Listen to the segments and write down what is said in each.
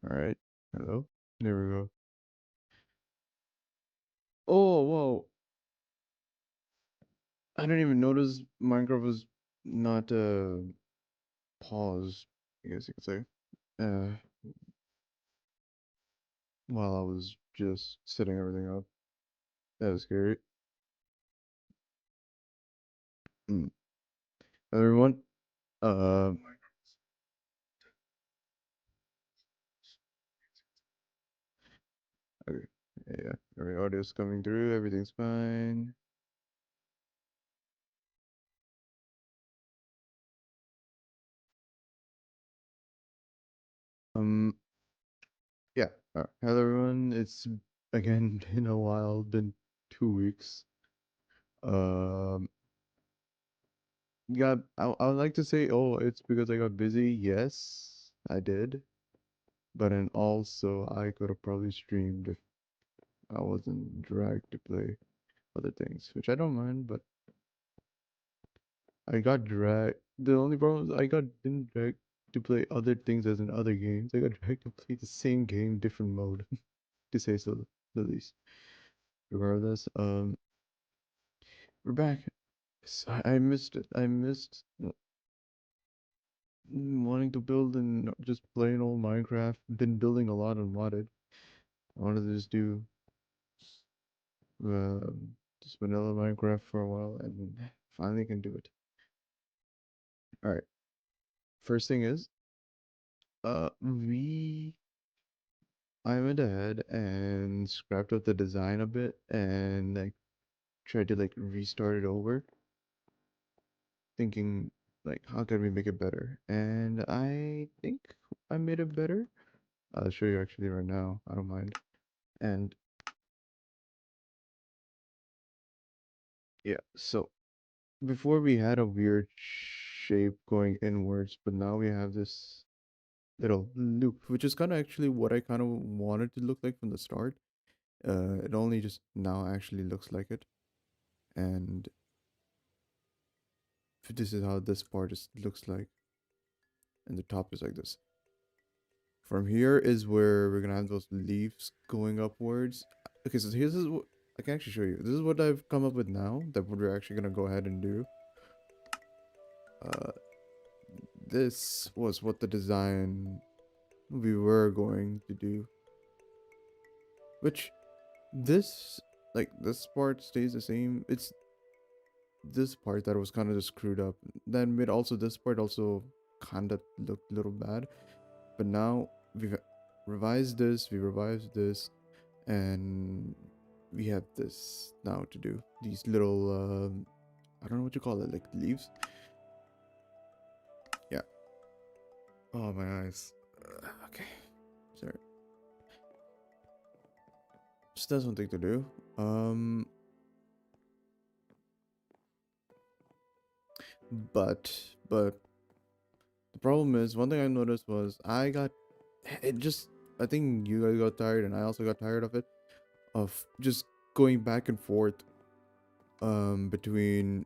All right. Hello. There we go. Oh, whoa. I didn't even notice Minecraft was not paused, I guess you could say. Uh, while I was just setting everything up. That was scary. Mm. Everyone, uh, okay. Yeah, every audio's coming through. Everything's fine. Um, yeah. Hello, everyone. It's again been a while. Been 2 weeks. Um, I would like to say, oh, it's because I got busy. Yes, I did. But then also, I could have probably streamed if I wasn't dragged to play other things, which I don't mind. But I got dragged. The only problem is I got didn't drag to play other things as in other games. I got dragged to play the same game, different mode, to say so the least. Regardless, we're back. I missed it. I missed wanting to build and just plain old Minecraft. Been building a lot on modded. I wanted to just do just vanilla Minecraft for a while and finally can do it. All right. First thing is, we I went ahead and scrapped up the design a bit and like tried to like restart it over, thinking like how can we make it better? And I think I made it better. I'll show you actually right now. I don't mind. And yeah, so before we had a weird shape going inwards, but now we have this little loop, which is kind of actually what I kind of wanted to look like from the start. It only just now actually looks like it, and this is how this part is looks like, and the top is like this. From here is where we're gonna have those leaves going upwards. Okay, so here's what I can actually show you. This is what I've come up with now. That what we're actually gonna go ahead and do. Uh, this was what the design we were going to do, which this like this part stays the same. It's this part that was kind of just screwed up. Then made also this part also kind of looked a little bad. But now we've revised this, we revised this, and we have this now to do. These little, I don't know what you call it, like leaves. Yeah. Oh, my eyes. Okay. Sorry. Just that's one thing to do. But, but the problem is, one thing I noticed was it just, I think you guys got tired and I also got tired of it, of just going back and forth, between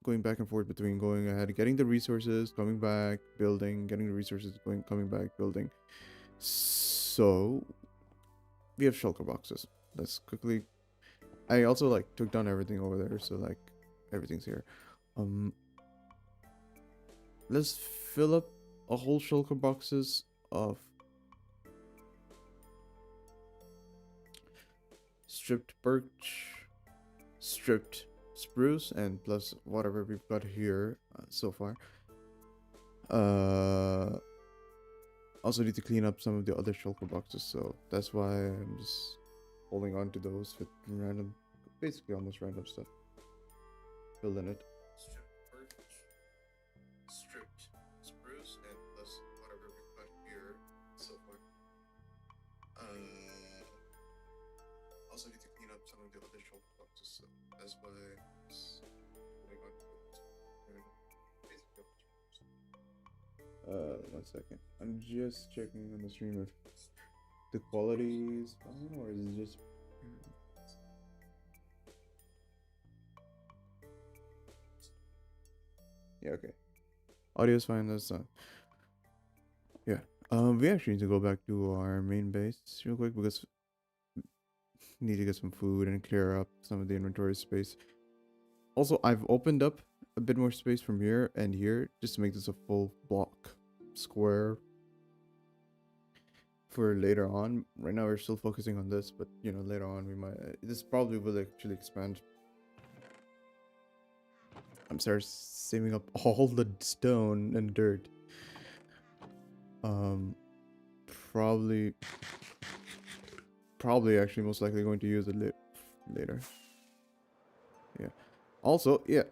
going back and forth between going ahead, getting the resources, coming back, building, getting the resources, going, coming back, building. So we have shulker boxes. Let's quickly. I also like took down everything over there, so like everything's here. Um, let's fill up a whole shulker boxes of stripped birch, stripped spruce, and plus whatever we've got here so far. Uh, Also need to clean up some of the other shulker boxes, so that's why I'm just holding on to those with random, basically almost random stuff. Building it. Stripped birch, stripped spruce, and plus whatever we've got here so far. Also need to clean up some of the other shulker boxes, so that's why I'm just holding on to those. Basically, one second. I'm just checking on the stream if the quality is fine or is it just. Yeah, okay. Audio is fine. That's yeah. We actually need to go back to our main base real quick because we need to get some food and clear up some of the inventory space. Also, I've opened up a bit more space from here and here just to make this a full block square for later on. Right now we're still focusing on this, but you know, later on we might this probably will actually expand. I'm sorry, saving up all the stone and dirt. Um probably actually most likely going to use it later. Yeah. Also, yeah.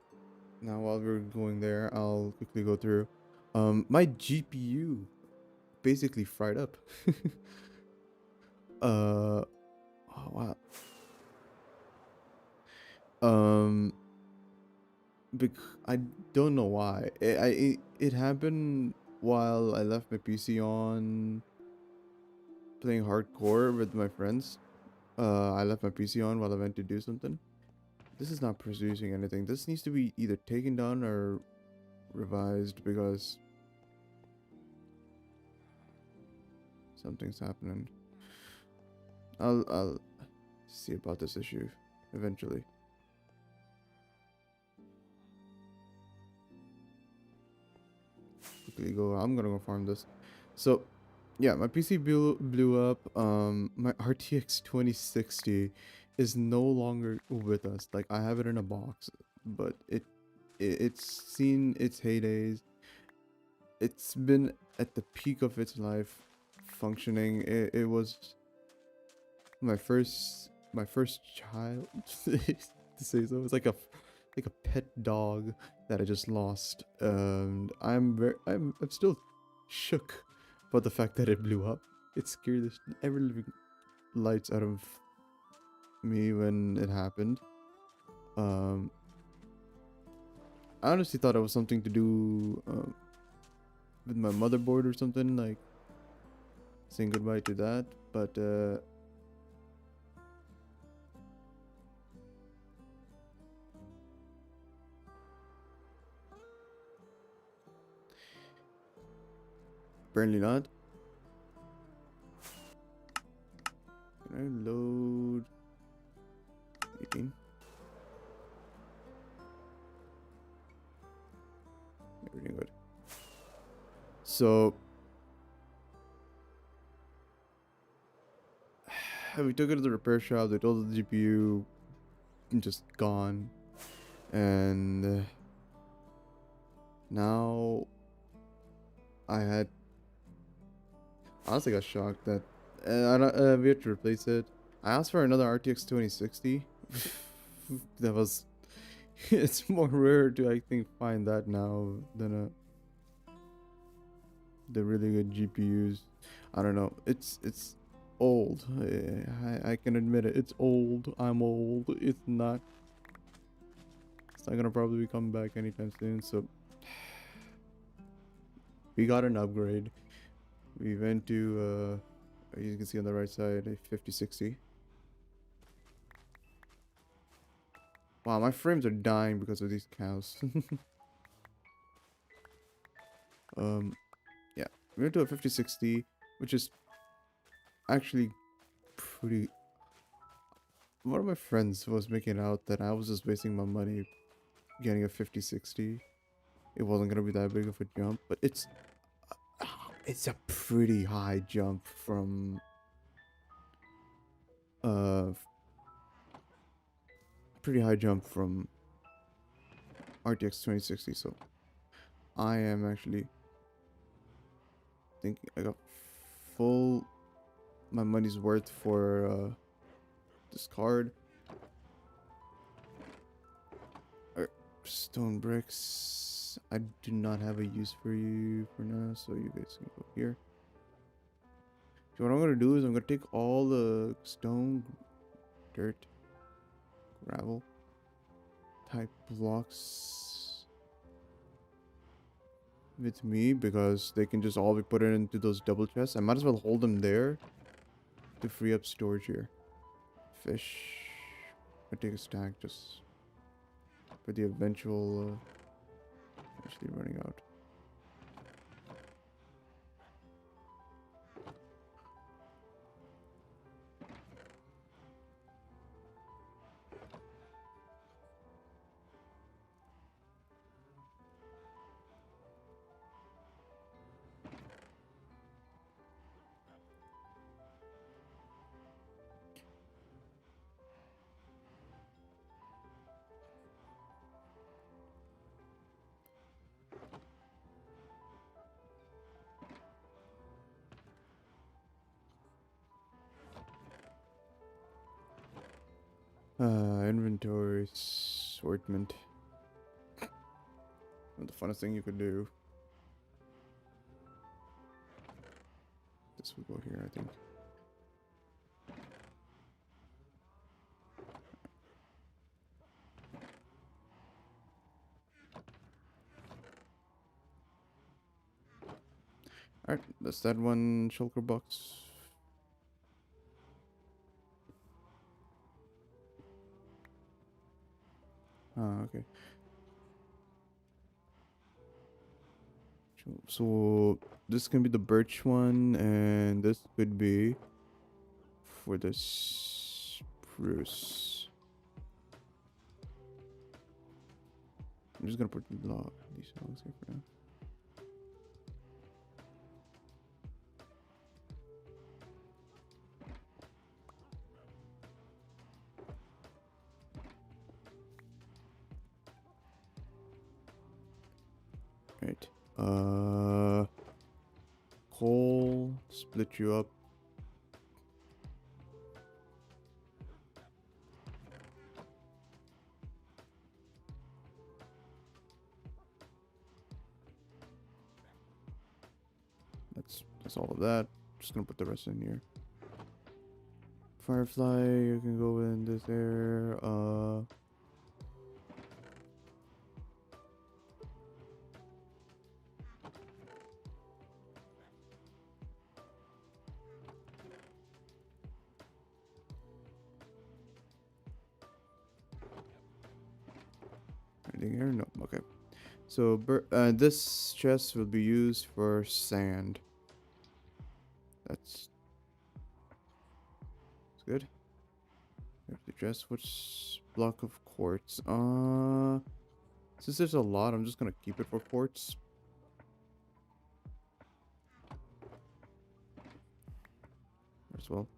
Now while we're going there, I'll quickly go through. My GPU basically fried up. Oh wow. Um, I don't know why. It happened while I left my PC on playing hardcore with my friends. I left my PC on while I went to do something. This is not producing anything. This needs to be either taken down or revised because something's happening. I'll see about this issue eventually. Quickly go. I'm gonna go farm this. So, yeah, my PC blew up. My RTX 2060 is no longer with us. Like I have it in a box, but it's seen its heydays. It's been at the peak of its life, functioning. It was my first child to say so. It's like a pet dog that I just lost, and I'm still shook about the fact that it blew up. It scared the ever living lights out of me when it happened. Um, I honestly thought it was something to do with my motherboard or something, like saying goodbye to that, but apparently not. Can I load 18? Everything good. So we took it to the repair shop. They told the GPU just gone, and now I had honestly got shocked that we had to replace it. I asked for another RTX 2060. That was it's more rare to I think find that now than the really good GPUs. I don't know. It's old. I can admit it. It's old. I'm old. It's not gonna probably come back anytime soon. So we got an upgrade. We went to you can see on the right side a 5060. Wow, my frames are dying because of these cows. um yeah, we went to a 5060, which is actually pretty. One of my friends was making out that I was just wasting my money getting a 5060. It wasn't gonna be that big of a jump, but it's a pretty high jump from uh pretty high jump from RTX 2060. So I am actually thinking I got full my money's worth for this card. Stone bricks. I do not have a use for you for now, so you guys can go here. So what I'm gonna do is I'm gonna take all the stone, dirt, gravel type blocks with me because they can just all be put into those double chests. I might as well hold them there to free up storage here. Fish. I take a stack just for the eventual actually running out. Inventory assortment. The funnest thing you could do. This would go here, I think. Alright, that's that one shulker box. Okay. So this can be the birch one, and this could be for the spruce. I'm just gonna put these logs here for now. Right. Coal, split you up. That's all of that. Just gonna put the rest in here. Firefly, you can go in this there. Anything here? No. Okay. So this chest will be used for sand. That's good. There's the chest. Which block of quartz? Since there's a lot, I'm just gonna keep it for quartz. As well.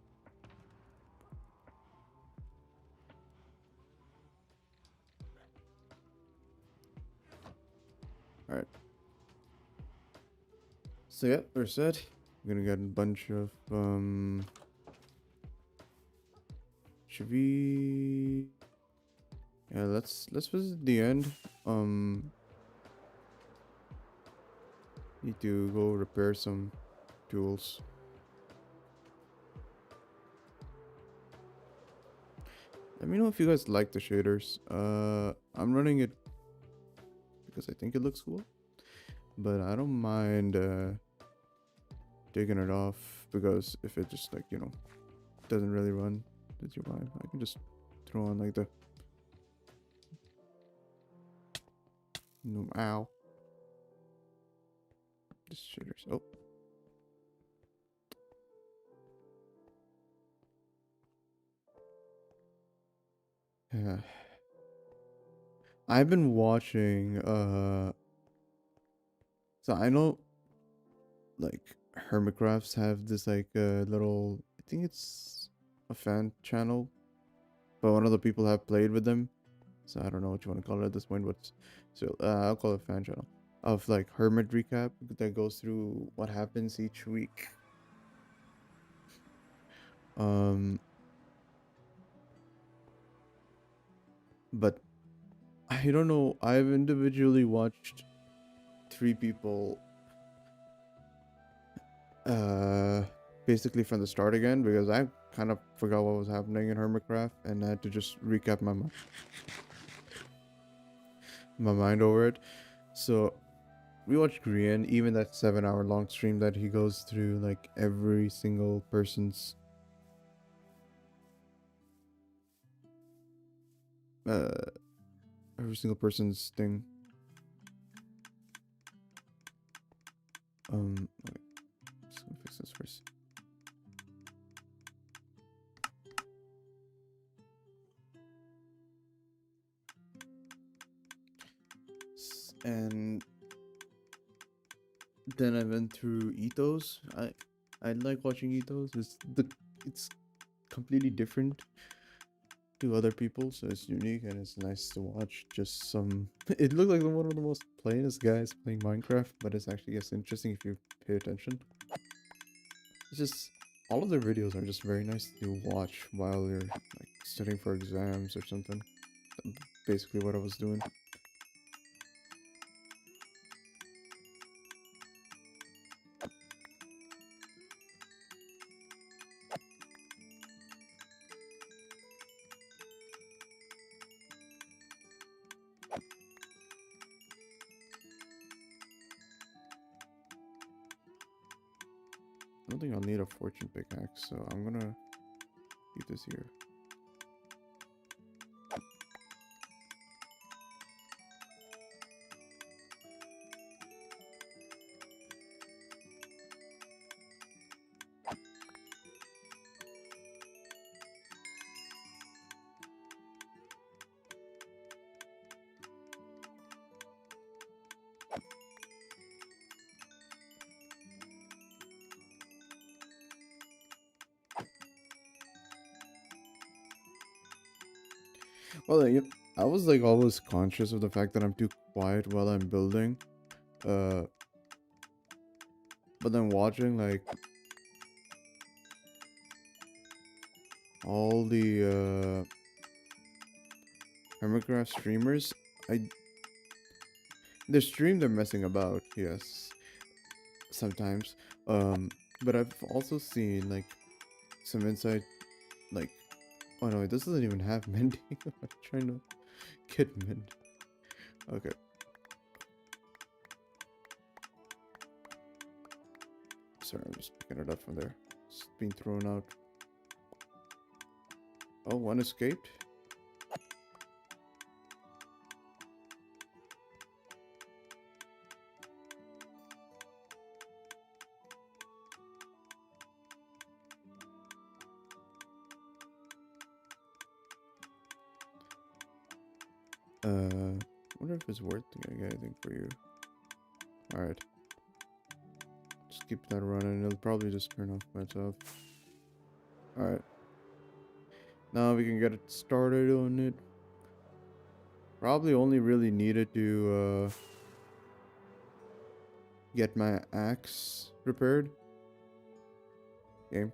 Alright. So yeah, we're set. We're gonna get a bunch of should we yeah, let's visit the end. Need to go repair some tools. Let me know if you guys like the shaders. I'm running it because I think it looks cool, but I don't mind taking it off, because if it just, like, you know, doesn't really run with your vibe, I can just throw on like the no, ow, just shaders. Oh, yeah. I've been watching so I know, like, Hermitcrafts have this like little, I think it's a fan channel, but one of the people have played with them, so I don't know what you want to call it at this point, but so I'll call it a fan channel of like Hermit recap that goes through what happens each week. But I don't know, I've individually watched 3 people basically from the start again, because I kind of forgot what was happening in Hermitcraft and I had to just recap my mind over it. So we watched Grian, even that 7-hour long stream that he goes through like every single person's thing. Wait, just gonna fix this first. And then I went through Ethos. I like watching Ethos. It's completely different to other people, so it's unique and it's nice to watch. Just some it looked like one of the most plainest guys playing Minecraft, but it's actually gets interesting if you pay attention. It's just all of their videos are just very nice to watch while you're like studying for exams or something. Basically what I was doing. I don't think I'll need a fortune pickaxe, so I'm gonna keep this here. Well, I was like always conscious of the fact that I'm too quiet while I'm building. Uh, but then watching like all the Hermitcraft streamers, I the stream they're messing about, yes, sometimes. But I've also seen like some insight, like, oh no, this doesn't even have mending. I'm trying to get mend. Okay. Sorry, I'm just picking it up from there. It's being thrown out. Oh, one escaped. Wonder if it's worth getting anything for you. Alright. Just keep that running. It'll probably just turn off by itself. Alright. Now we can get it started on it. Probably only really needed to get my axe repaired. Game.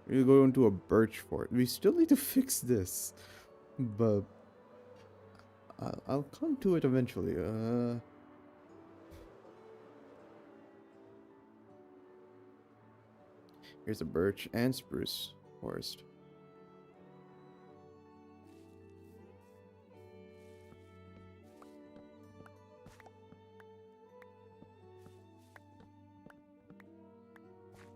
We go into a birch fort. We still need to fix this, but I'll come to it eventually. Here's a birch and spruce forest.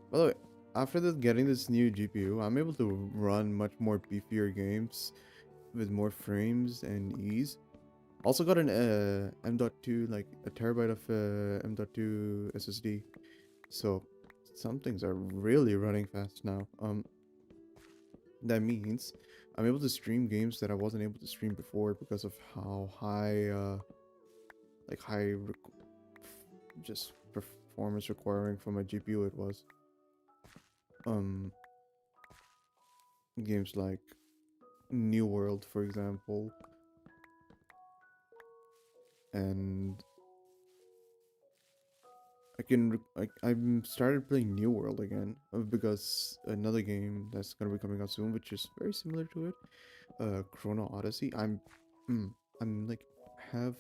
By the way, after getting this new GPU, I'm able to run much more beefier games with more frames and ease. Also got an M.2, like a terabyte of M.2 SSD. So some things are really running fast now. That means I'm able to stream games that I wasn't able to stream before because of how high, just performance requiring from a GPU it was. Games like New World, for example, and I'm started playing New World again because another game that's gonna be coming out soon, which is very similar to it, Chrono Odyssey. I'm like have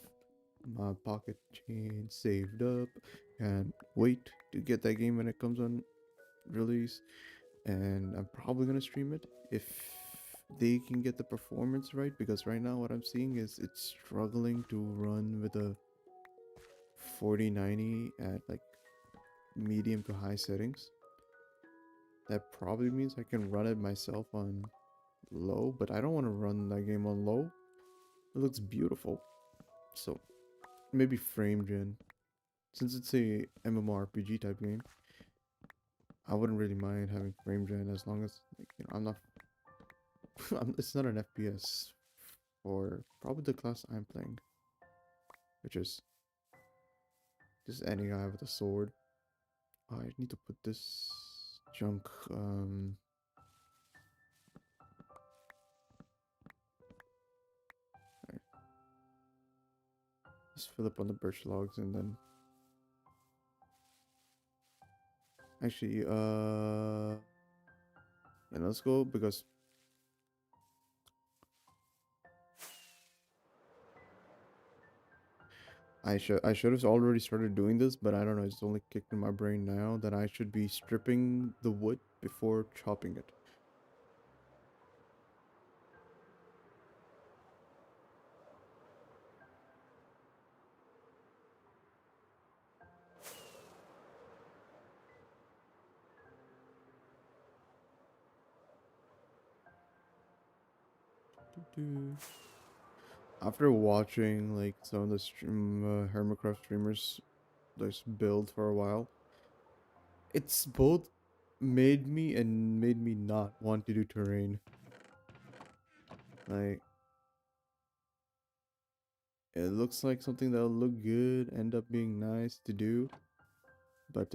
my pocket change saved up and wait to get that game when it comes on release, and I'm probably gonna stream it if they can get the performance right, because right now what I'm seeing is it's struggling to run with a 4090 at like medium to high settings. That probably means I can run it myself on low, but I don't want to run that game on low. It looks beautiful. So maybe frame gen. Since it's a MMORPG type game, I wouldn't really mind having frame gen as long as, like, I'm not it's not an FPS for probably the class I'm playing, which is just any guy with a sword. Oh, I need to put this junk just fill up on the birch logs and then Actually, yeah, let's go because I should have already started doing this, but I don't know. It's only kicked in my brain now that I should be stripping the wood before chopping it. Doo-doo. After watching like some of the Hermitcraft streamers just build for a while, it's both made me and made me not want to do terrain. Like, it looks like something that'll look good, end up being nice to do, but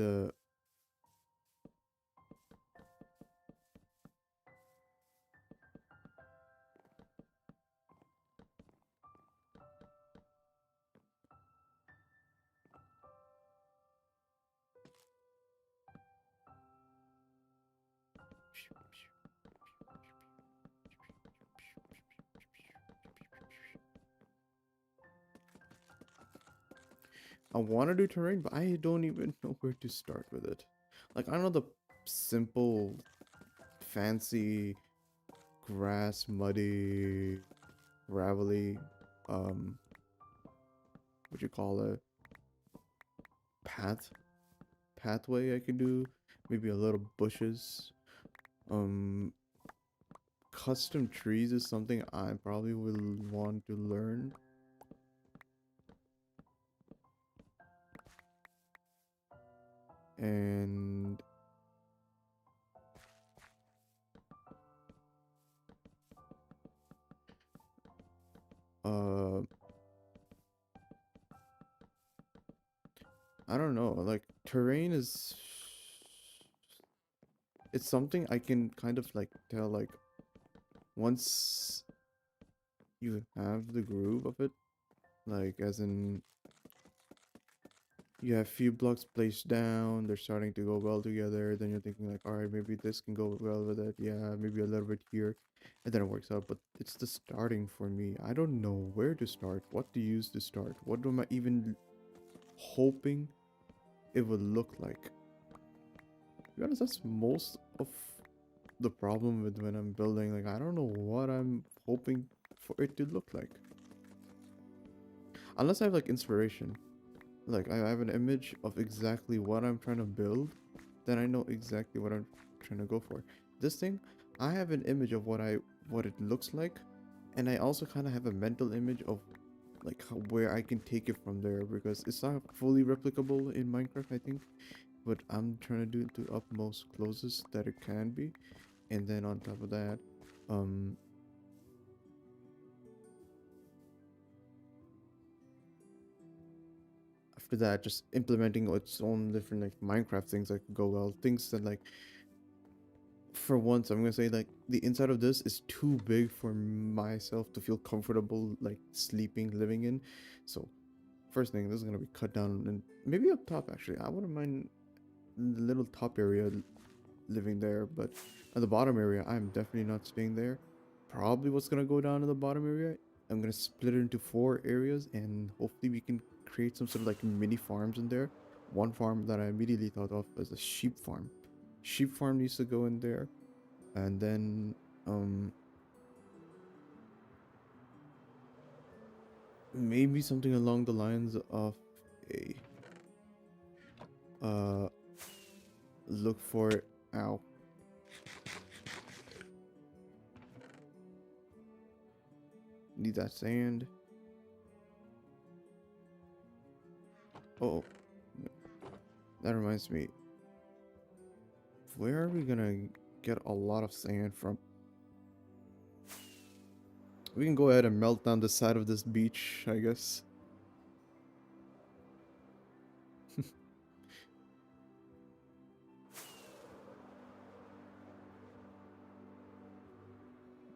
I want to do terrain, but I don't even know where to start with it. Like, I know the simple, fancy, grass, muddy, gravelly, what you call it, path, pathway I could do. Maybe a little bushes. Um, Custom trees is something I probably will want to learn. And uh I don't know, like terrain is it's something I can kind of like tell like once you have the groove of it, like as in you have few blocks placed down, they're starting to go well together, then you're thinking like, all right, maybe this can go well with it, yeah, maybe a little bit here, and then it works out. But it's the starting for me. I don't know where to start, what to use to start, what am I even hoping it would look like. To be honest, that's most of the problem with when I'm building. Like, I don't know what I'm hoping for it to look like, unless I have like inspiration. Like, I have an image of exactly what I'm trying to build, then I know exactly what I'm trying to go for. This thing, I have an image of what it looks like, and I also kind of have a mental image of like where I can take it from there, because it's not fully replicable in Minecraft, I think, but I'm trying to do it to utmost closest that it can be. And then on top of that, um after that, just implementing its own different like Minecraft things that could go well, things that like, for once, I'm gonna say like the inside of this is too big for myself to feel comfortable like sleeping, living in. So first thing, this is gonna be cut down, and maybe up top actually. I wouldn't mind the little top area living there, but at the bottom area, I'm definitely not staying there. Probably what's gonna go down in the bottom area, I'm gonna split it into 4 areas, and hopefully we can create some sort of like mini farms in there. One farm that I immediately thought of as a sheep farm. Sheep farm needs to go in there, and then um maybe something along the lines of a uh look for, ow, need that sand. Oh, that reminds me, where are we gonna get a lot of sand from? We can go ahead and melt down the side of this beach, I guess.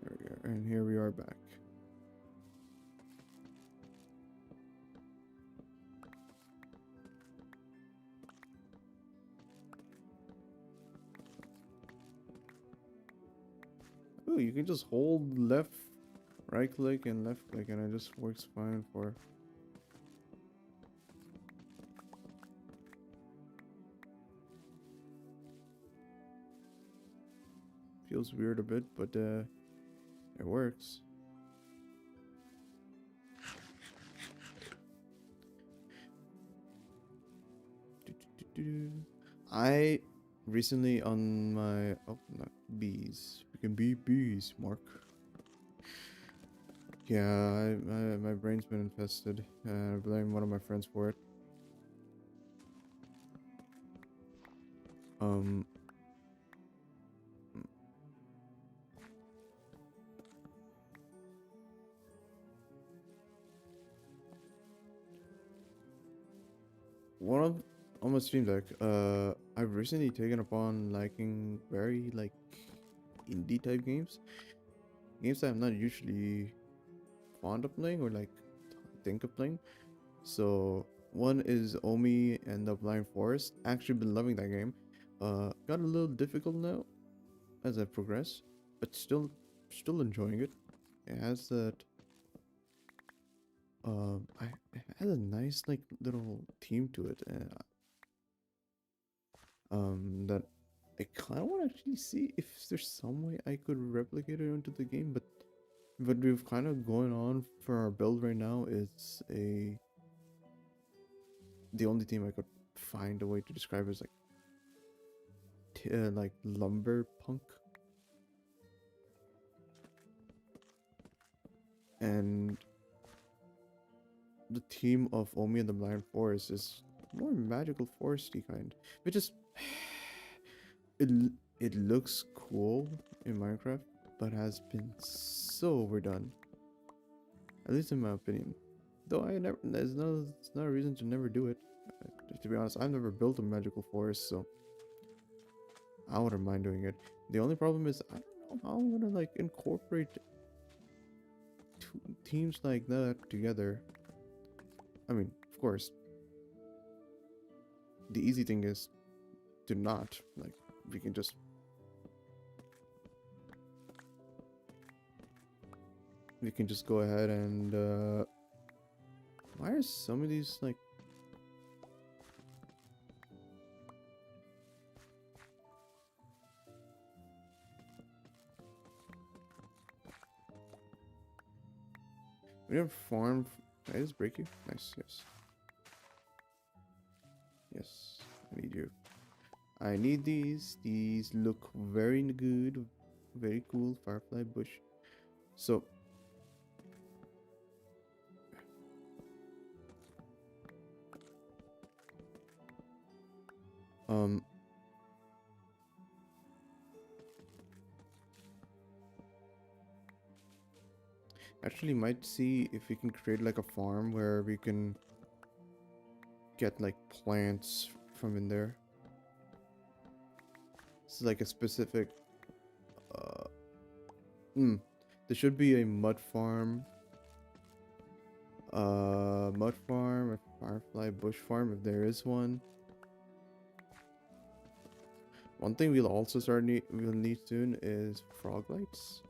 There we go, and here we are back. Look, you can just hold left, right click, and left click, and it just works fine for. Feels weird a bit, but it works. I recently on my not bees. We can be bees, Mark. Yeah, my brain's been infested. I blame one of my friends for it. Um. One of almost seems like I've recently taken upon liking very like indie type games. Games that I'm not usually fond of playing or like think of playing. So one is Omi and the Blind Forest. Actually been loving that game. Got a little difficult now as I progress, but still enjoying it. It has that it has a nice like little theme to it. That I kind of want to actually see if there's some way I could replicate it into the game, but what we've kind of going on for our build right now is the only theme I could find a way to describe it is like lumber punk, and the theme of Omi and the Blind Forest is more magical foresty kind, which is it it looks cool in Minecraft, but has been so overdone, at least in my opinion. Though it's not a reason to never do it. To be honest, I've never built a magical forest, so I wouldn't mind doing it. The only problem is I don't know how I'm gonna like incorporate teams like that together. I mean, of course, the easy thing is to not like we can just go ahead and why are some of these like we don't farm. Can I just break you? Nice, yes. Yes, I need you. I need these. These look very good, very cool. Firefly bush. So, um, actually might see if we can create like a farm where we can get like plants from in there. It's like a specific, uh, there should be a mud farm, a firefly bush farm if there is one. One thing we'll also we'll need soon is frog lights.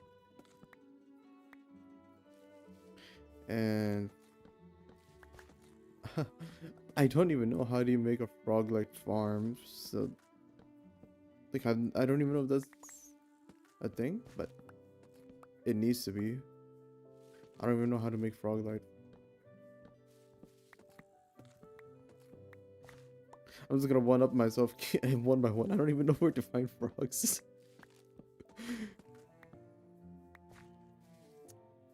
And I don't even know how do you make a frog light farm, so like I don't even know if that's a thing, but it needs to be. I don't even know how to make frog light. I'm just gonna one up myself one by one. I don't even know where to find frogs.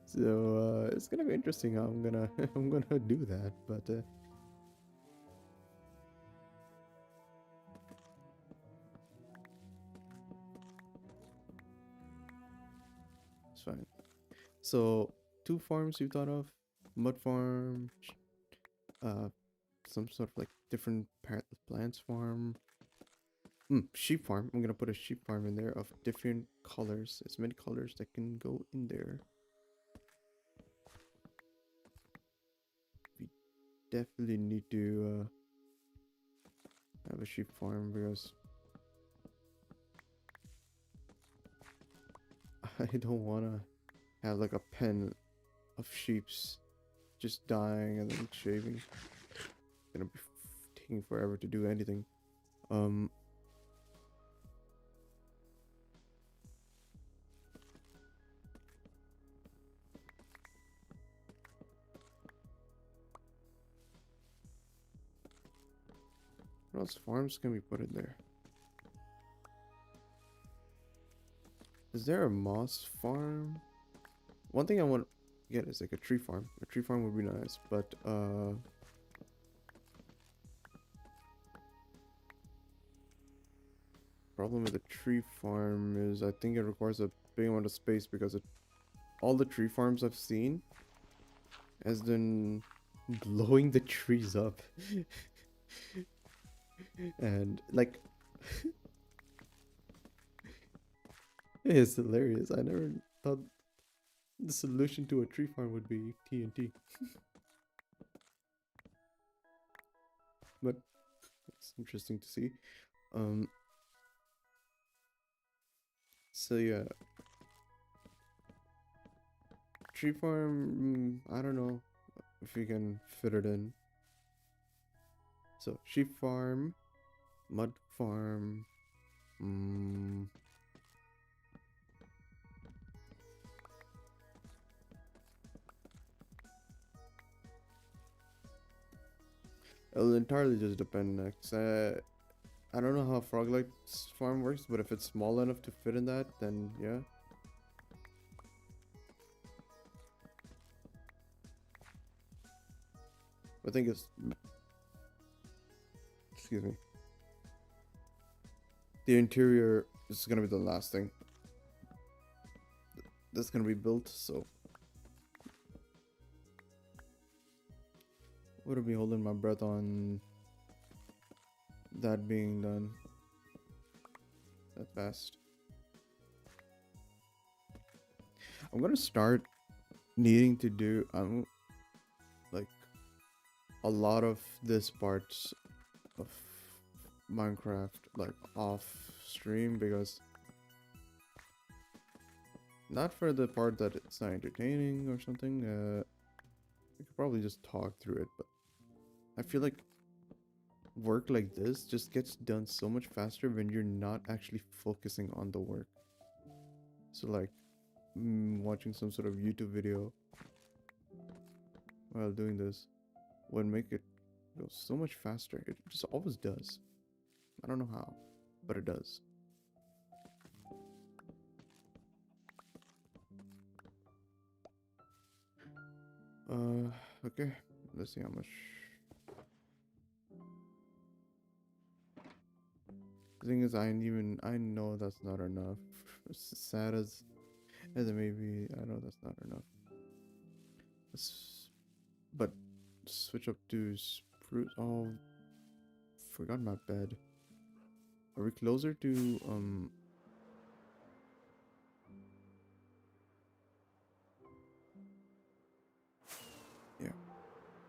So it's gonna be interesting how I'm gonna do that, but it's fine. So two farms you thought of, mud farm, uh, some sort of like different plants farm. Sheep farm. I'm gonna put a sheep farm in there of different colors, as many colors that can go in there. We definitely need to have a sheep farm because I don't want to have like a pen of sheeps just dying and then shaving. It's gonna be taking forever to do anything. Um, what else farms can we put in there? Is there a moss farm? One thing I want to get is like a tree farm. A tree farm would be nice, but problem with a tree farm is I think it requires a big amount of space because all the tree farms I've seen has been blowing the trees up. And like it's hilarious. I never thought the solution to a tree farm would be TNT. But it's interesting to see. So yeah, tree farm, I don't know if we can fit it in. So sheep farm, mud farm, it'll entirely just depend next. I don't know how Froglight's farm works, but if it's small enough to fit in that, then yeah. I think it's, excuse me. The interior is gonna be the last thing that's gonna be built, so wouldn't be holding my breath on that being done that fast. I'm gonna start needing to do like a lot of this parts of Minecraft like off stream, because not for the part that it's not entertaining or something. We could probably just talk through it, but I feel like work like this just gets done so much faster when you're not actually focusing on the work. So like watching some sort of YouTube video while doing this would make it go so much faster. It just always does. I don't know how, but it does. Okay. Let's see how much. The thing is, I know that's not enough. As sad as it may be, I know that's not enough. But switch up to spruce. Oh, forgot my bed. Are we closer to yeah,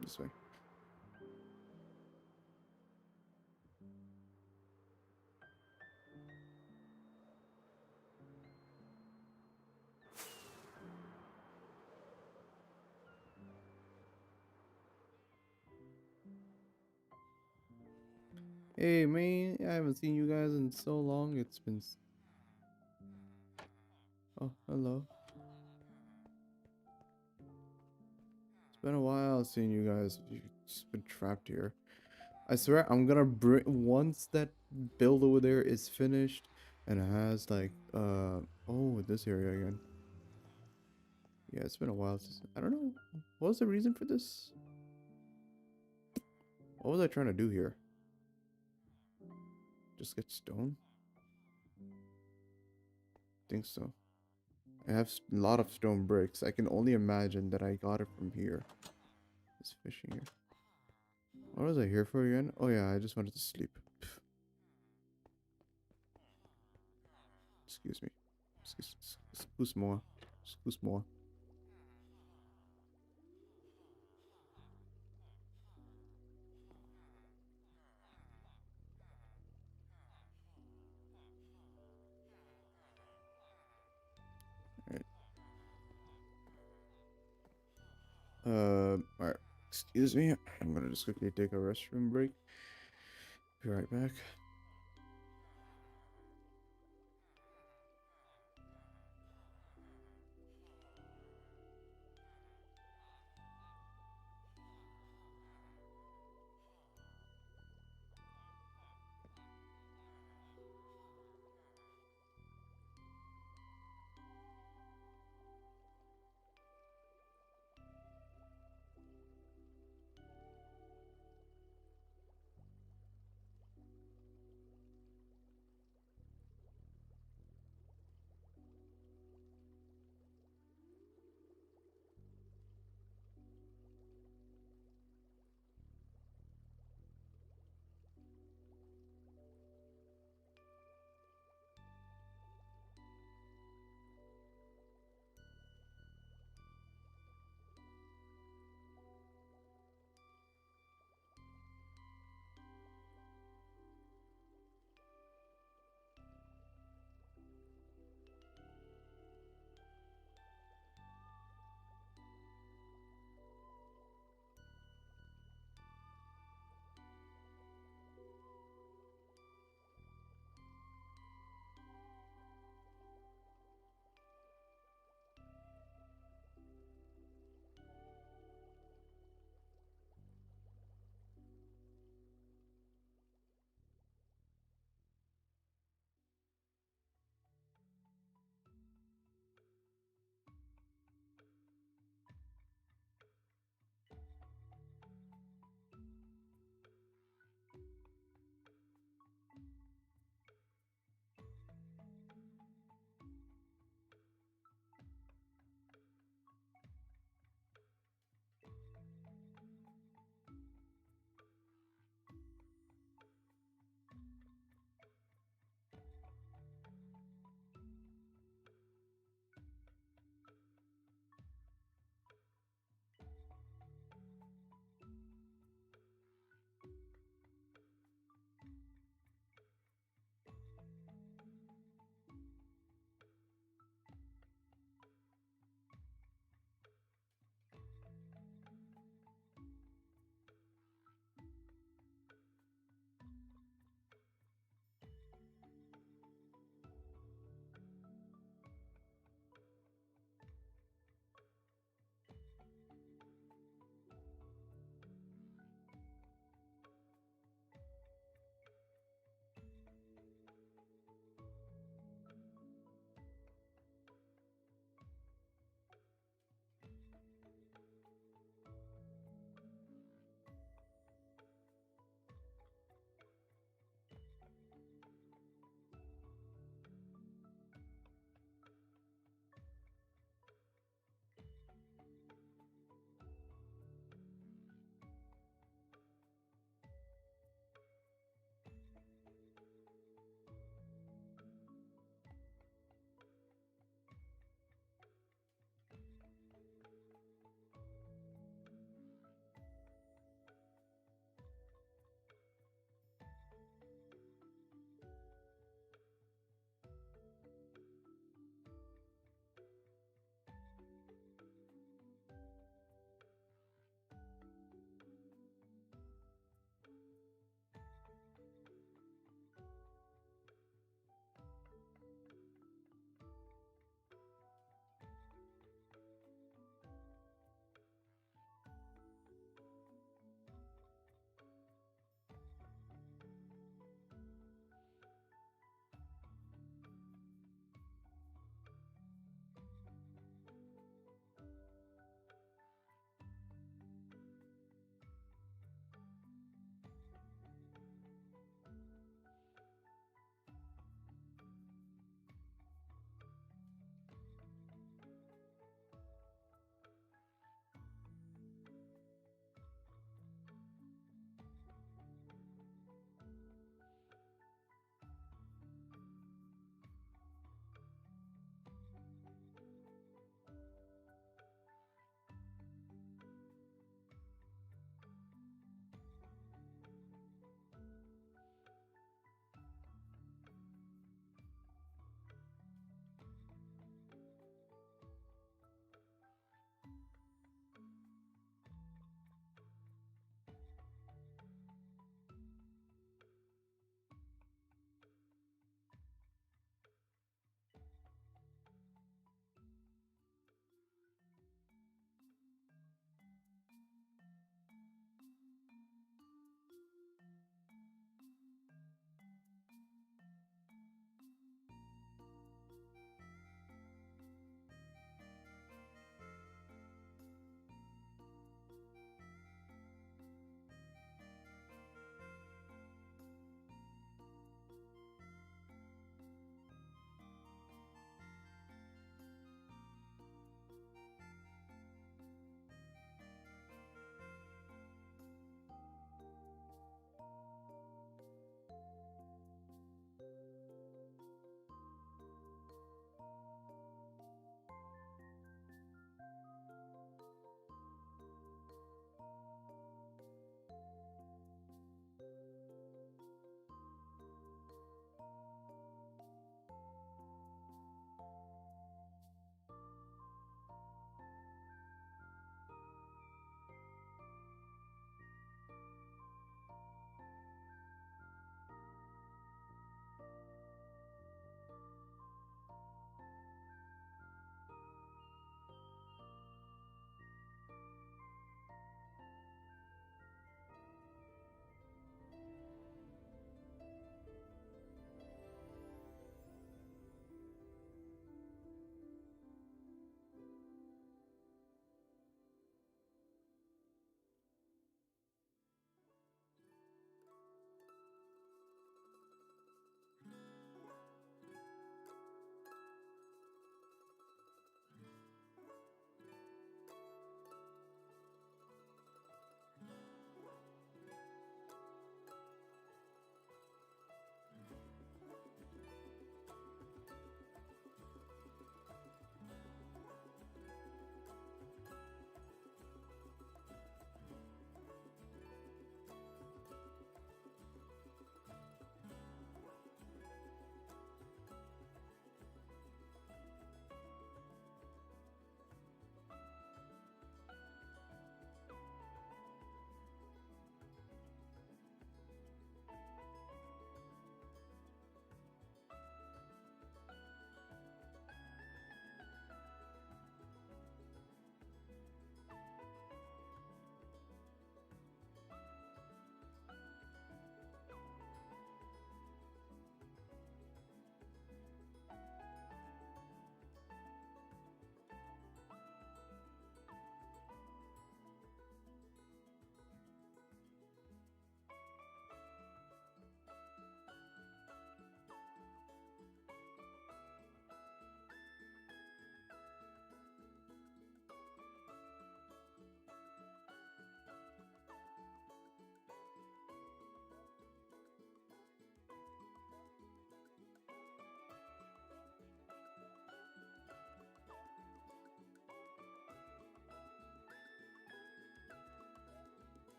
this way. Hey man, I haven't seen you guys in so long. It's been oh, hello. It's been a while seeing you guys. You've just been trapped here. I swear I'm gonna bring once that build over there is finished and it has like oh, this area again. Yeah, it's been a while since I don't know. What was the reason for this? What was I trying to do here? Just get stone? Think so. I have a lot of stone bricks. I can only imagine that I got it from here. This fishing here. What was I here for again? Oh yeah, I just wanted to sleep. Excuse me. Excuse more. Excuse more. Alright. Excuse me. I'm gonna just quickly take a restroom break. Be right back.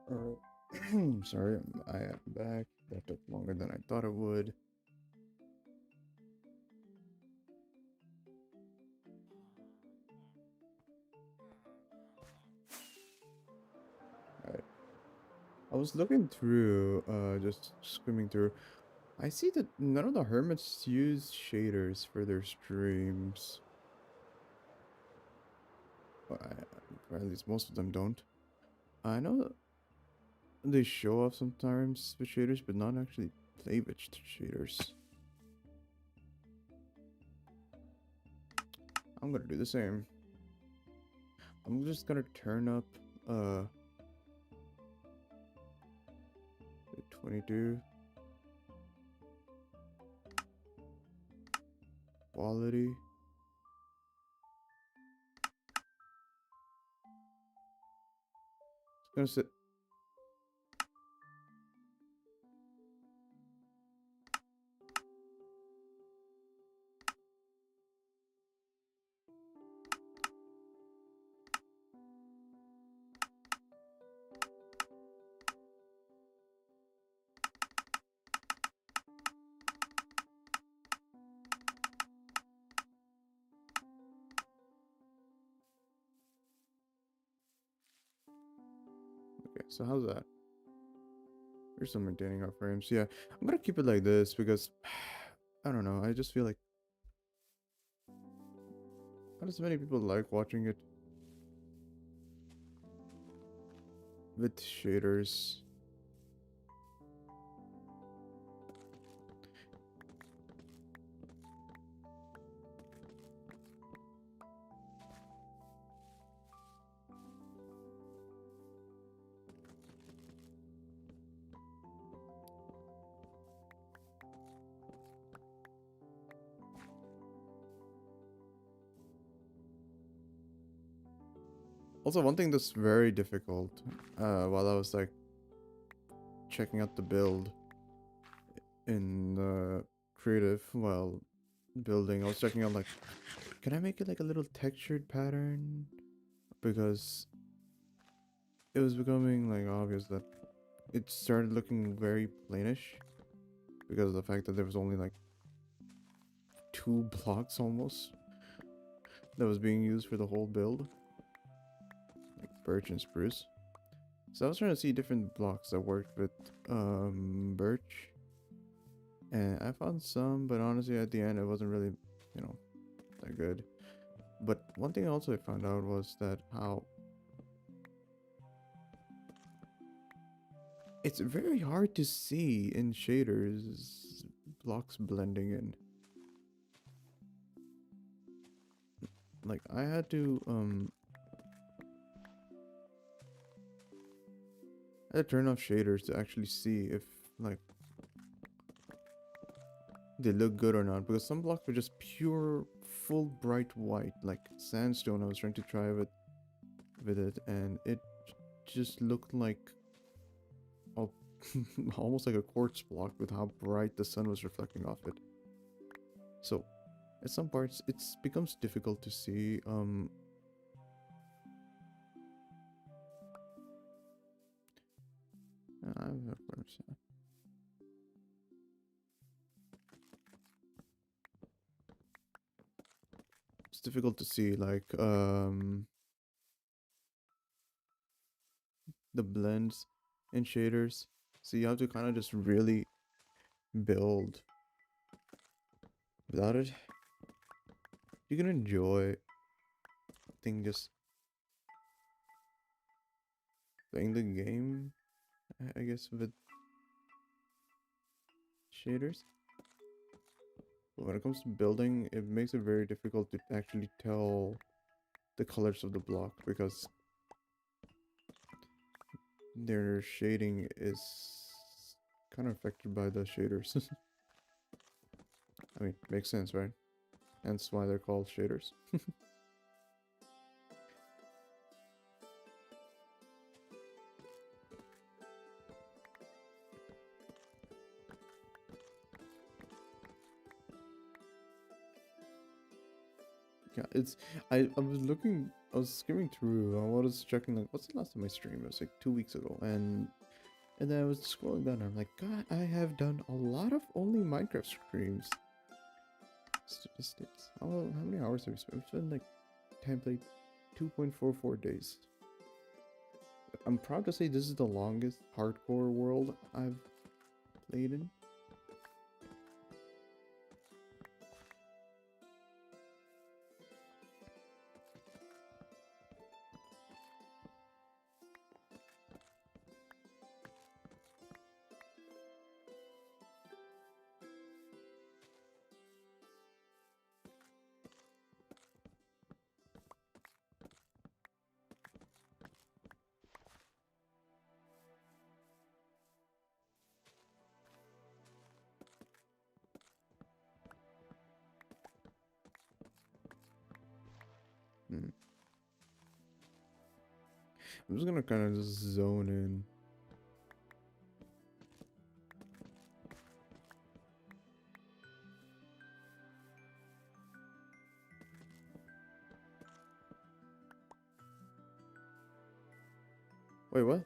Alright. Sorry, I am back. That took longer than I thought it would. Alright. I was looking through, just skimming through. I see that none of the hermits use shaders for their streams. Well, or at least most of them don't. I know they show off sometimes with shaders, but not actually play with shaders. I'm gonna do the same. I'm just gonna turn up, 22. Quality. It's gonna sit. Okay, so how's that? We're still maintaining our frames. Yeah, I'm gonna keep it like this because I don't know. I just feel like not as many people like watching it with shaders. Also, one thing that's very difficult, while I was like checking out the build in creative while building, I was checking out like, can I make it like a little textured pattern? Because it was becoming like obvious that it started looking very plainish because of the fact that there was only like 2 blocks almost that was being used for the whole build, like birch and spruce. So I was trying to see different blocks that worked with birch, and I found some, but honestly at the end it wasn't really, you know, that good. But one thing also I found out was that how it's very hard to see in shaders blocks blending in. Like I had to turn off shaders to actually see if like they look good or not, because some blocks were just pure full bright white like sandstone. I was trying to try with it, and it just looked like a almost like a quartz block with how bright the sun was reflecting off it. So at some parts it becomes difficult to see it's difficult to see like the blends and shaders, so you have to kind of just really build. Without it you can enjoy just playing the game, I guess, with shaders. But when it comes to building, it makes it very difficult to actually tell the colors of the block, because their shading is kind of affected by the shaders. I mean, makes sense, right? That's why they're called shaders. Yeah, it's I was looking, I was skimming through, I was checking like what's the last time I streamed? It was like 2 weeks ago, and then I was scrolling down and I'm like, God, I have done a lot of only Minecraft streams. Statistics. How many hours have we spent? We've spent like time played 2.44 days. I'm proud to say this is the longest hardcore world I've played in. Hmm. I'm just gonna kind of just zone in. Wait, what?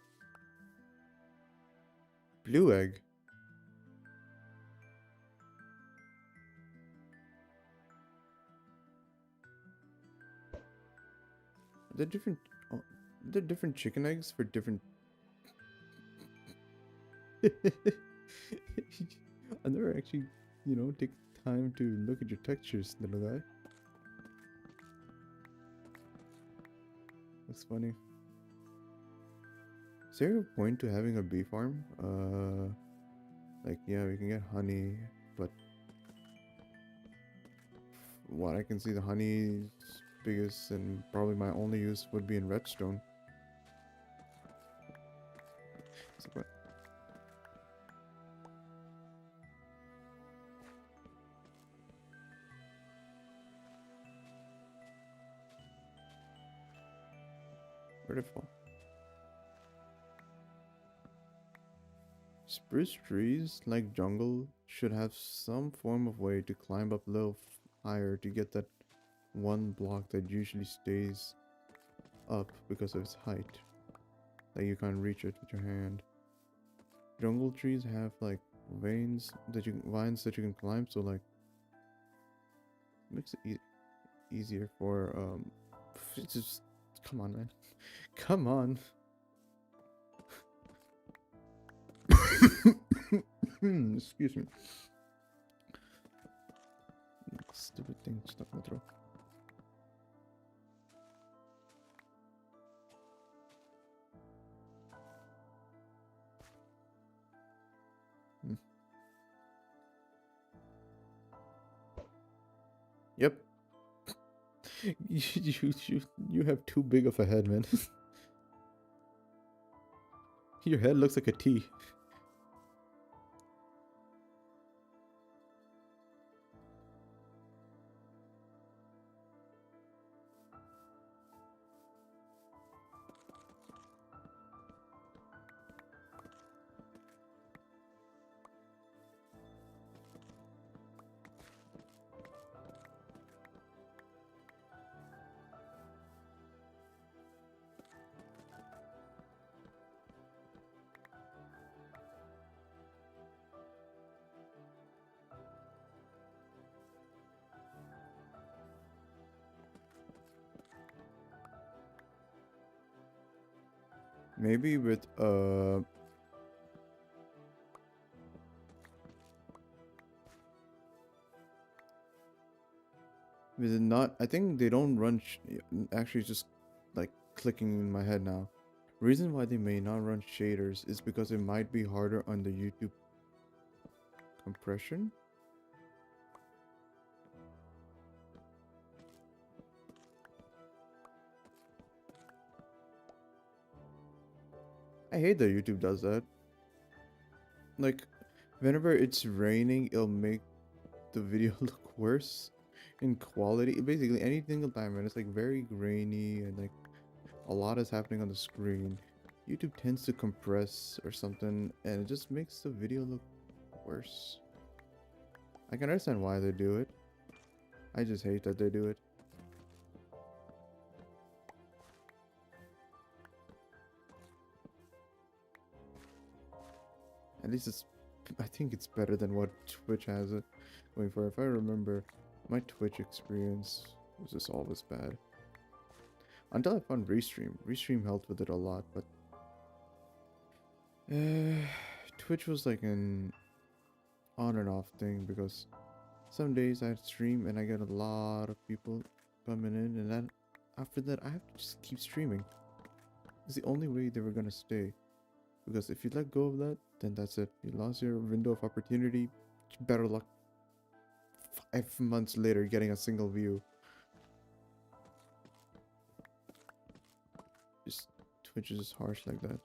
Blue egg? They're different. Oh, they're different chicken eggs for different. I never actually, take time to look at your textures, little guy. That's funny. Is there a point to having a bee farm? Like, yeah, we can get honey, but what I can see, the honey's biggest and probably my only use would be in redstone. So what? Where'd it fall? Spruce trees, like jungle, should have some form of way to climb up a little higher to get that one block that usually stays up because of its height. Like you can't reach it with your hand. Jungle trees have like vines that you can climb, so like makes it easier for it's just come on, man. Come on. Excuse me. Stupid thing stuck in my throat. Hmm. Yep. You have too big of a head, man. Your head looks like a T. Maybe with is it not? I think they don't run. Actually, just like clicking in my head now. Reason why they may not run shaders is because it might be harder on the YouTube compression. I hate that YouTube does that. Like, whenever it's raining, it'll make the video look worse in quality. Basically, any single time when it's like very grainy and like a lot is happening on the screen, YouTube tends to compress or something, and it just makes the video look worse. I can understand why they do it. I just hate that they do it. At least it's, I think it's better than what Twitch has it going for. If I remember, my Twitch experience was just always bad. Until I found Restream. Restream helped with it a lot, but Twitch was like an on and off thing because some days I stream and I get a lot of people coming in, and then after that I have to just keep streaming. It's the only way they were gonna stay. Because if you let go of that, then that's it. You lost your window of opportunity. Better luck 5 months later getting a single view. Just Twitch is just harsh like that.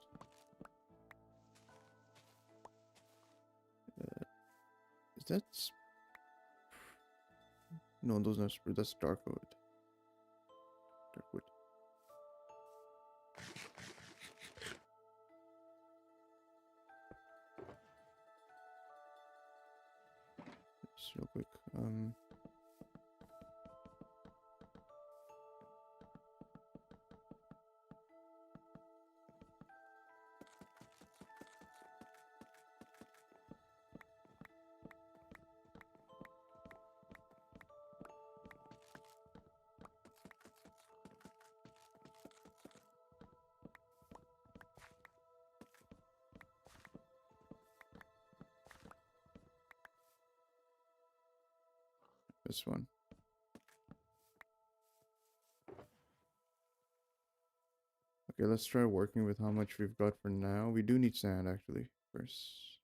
Is that... No, those not Spruce. That's Darkwood. Darkwood. Just real quick. This one. Okay, let's try working with how much we've got for now. We do need sand, actually, first.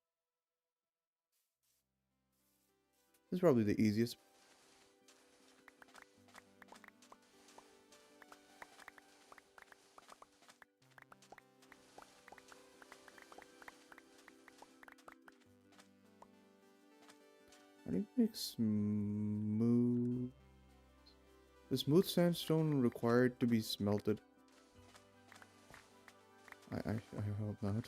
This is probably the easiest. I need to make smooth... The smooth sandstone required to be smelted? I hope not.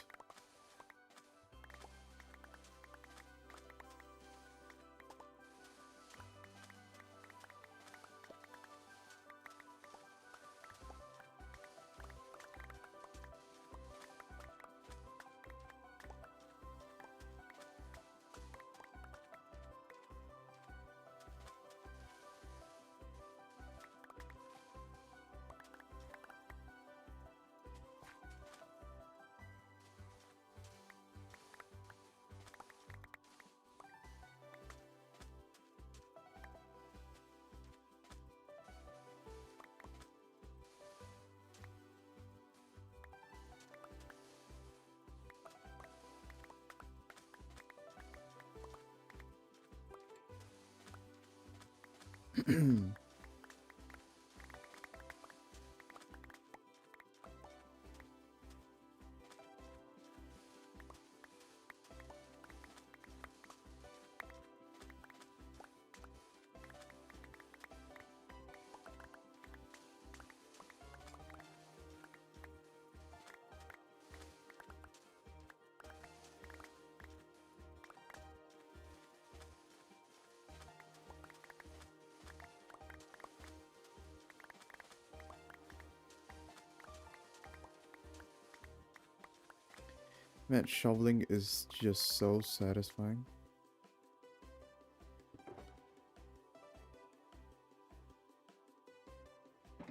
Man, shoveling is just so satisfying.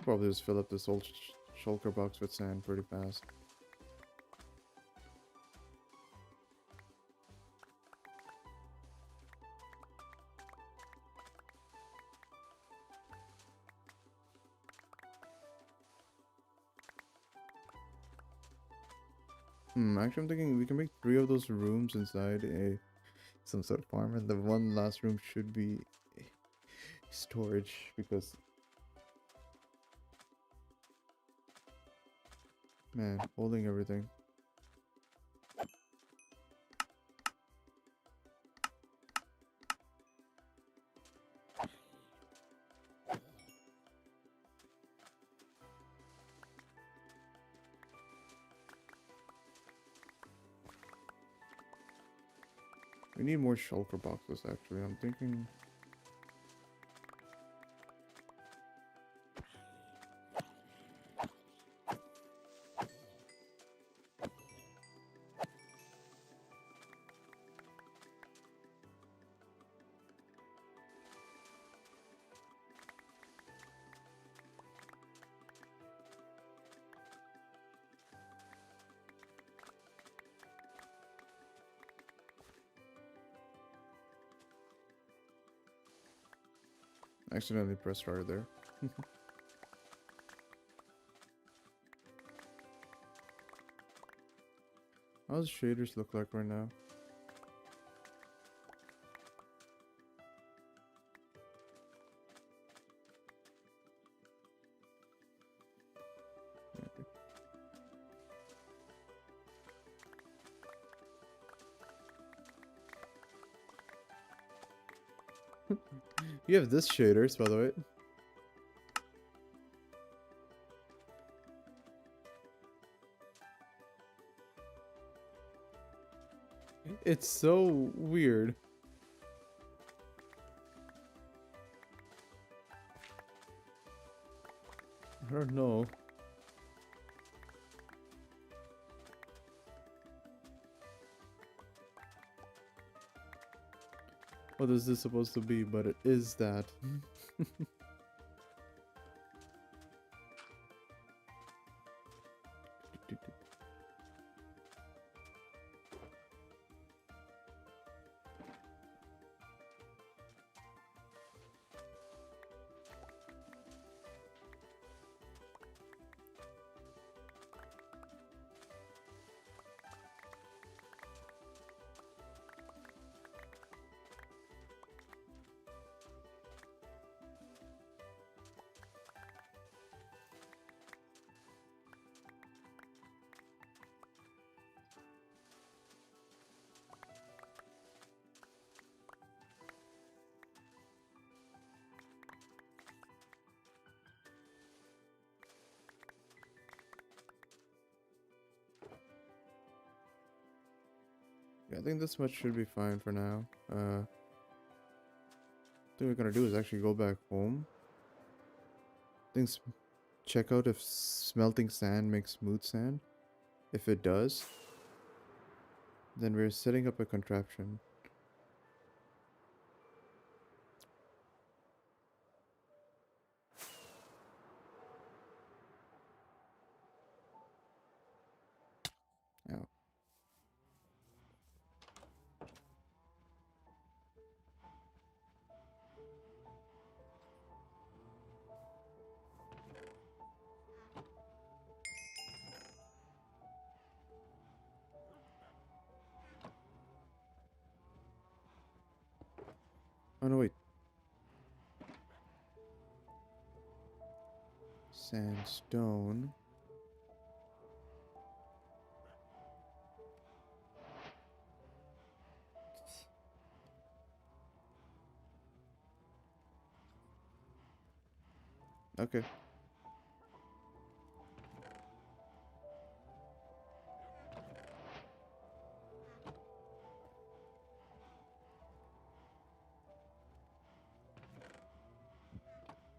Probably just fill up this old shulker box with sand pretty fast. Actually I'm thinking we can make 3 of those rooms inside some sort of farm, and the one last room should be storage, because man, holding everything. We need more shulker boxes, actually. I'm thinking... accidentally pressed start there. How does shaders look like right now? You have this shaders, by the way. It's so weird. I don't know. What is this supposed to be? But it is that. Yeah, I think this much should be fine for now. Thing we're gonna do is actually go back home. Things check out if smelting sand makes smooth sand. If it does, then we're setting up a contraption. Ow. Oh no, wait. Sandstone. Okay.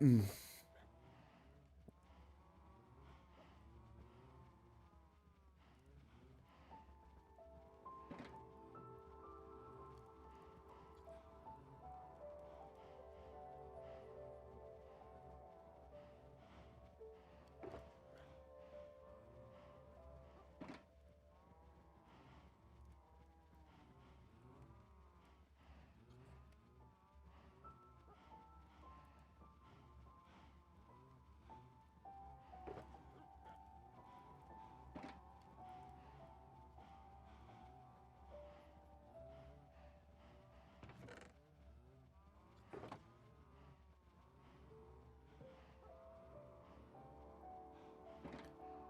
Mm.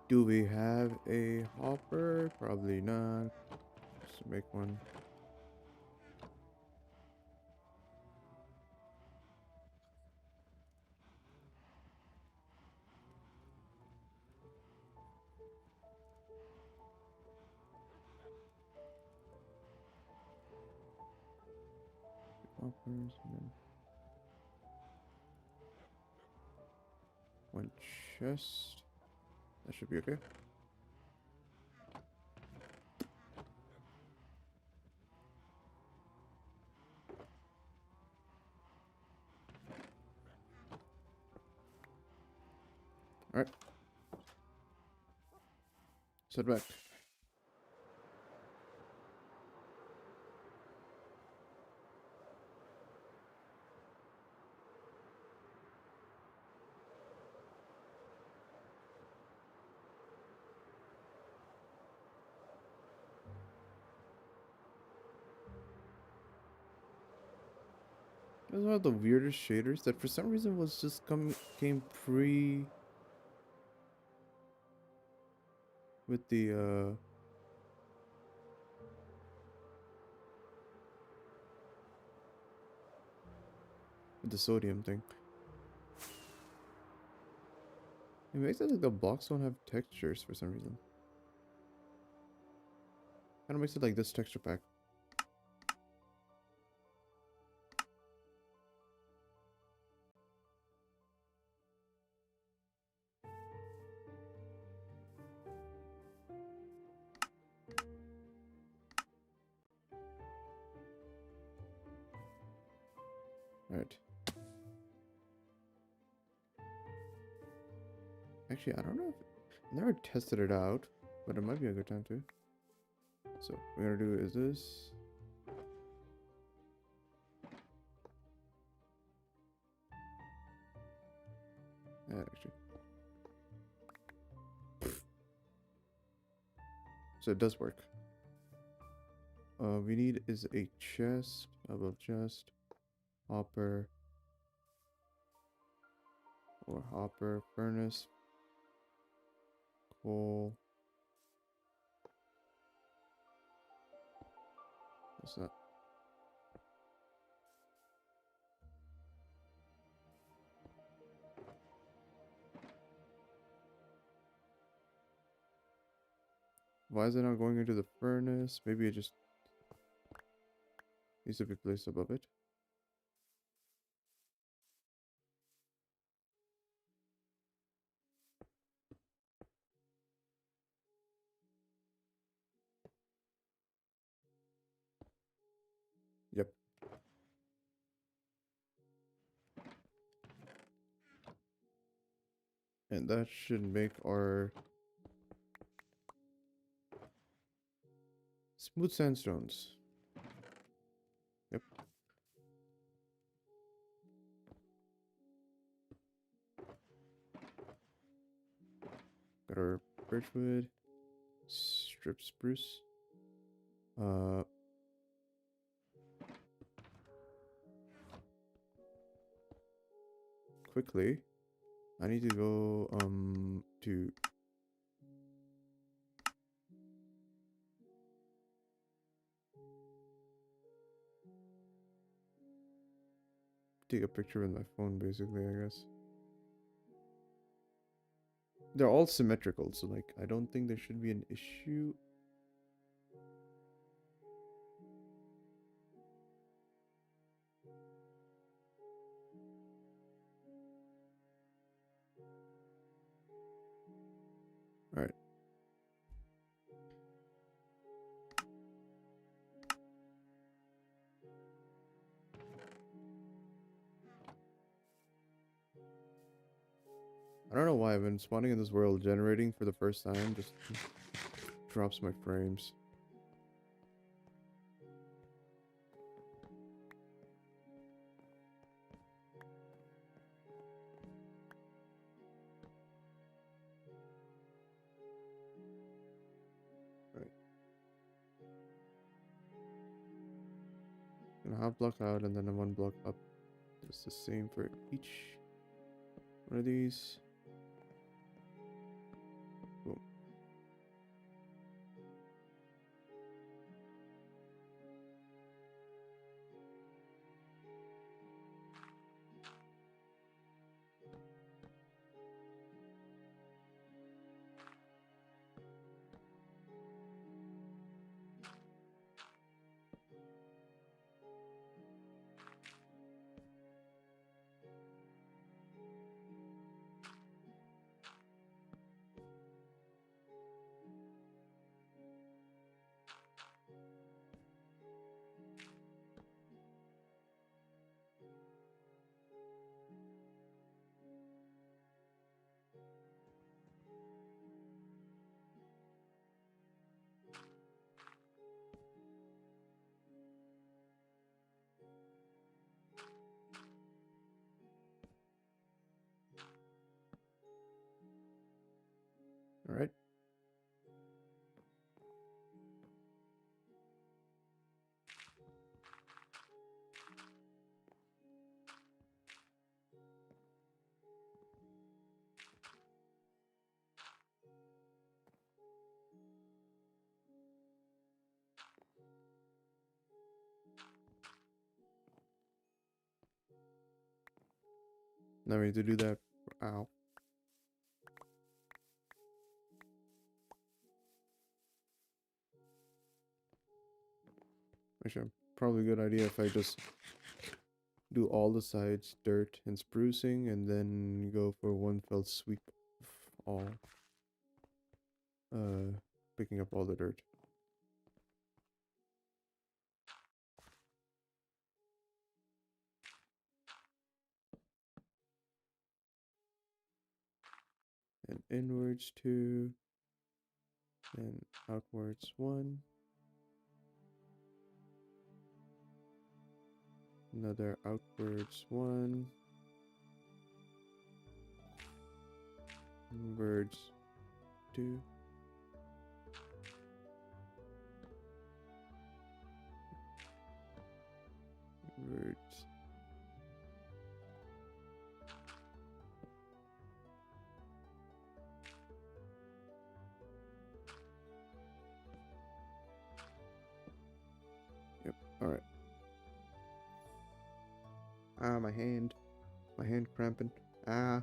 Do we have a hopper? Probably not. Just make one. Hoppers, and then one chest. That should be okay. Alright. Set back. This is one of the weirdest shaders that for some reason was just came pre with the sodium thing. It makes it like the blocks don't have textures for some reason. Kind of makes it like this texture pack. Alright. Actually, I don't know if I never tested it out, but it might be a good time to. So what we're gonna do is this. Actually. So it does work. We need is a chest, above chest, hopper, or hopper, furnace, coal. What's that? Why is it not going into the furnace? Maybe it just needs to be placed above it. Yep. And that should make our smooth sandstones. Yep. Got our birchwood, strip spruce. Quickly, I need to go to take a picture with my phone, basically, I guess. They're all symmetrical, so like I don't think there should be an issue. All right. I don't know why I've been spawning in this world, generating for the first time just drops my frames. Right. Gonna half block out and then a one block up. It's the same for each one of these. Boom. Now we need to do that. Ow. Actually, probably a good idea if I just do all the sides dirt and sprucing and then go for one fell sweep of all picking up all the dirt. And inwards 2, and outwards 1. Another outwards 1. Inwards 2. Inwards. Yep, alright. Ah, my hand. My hand cramping. Ah.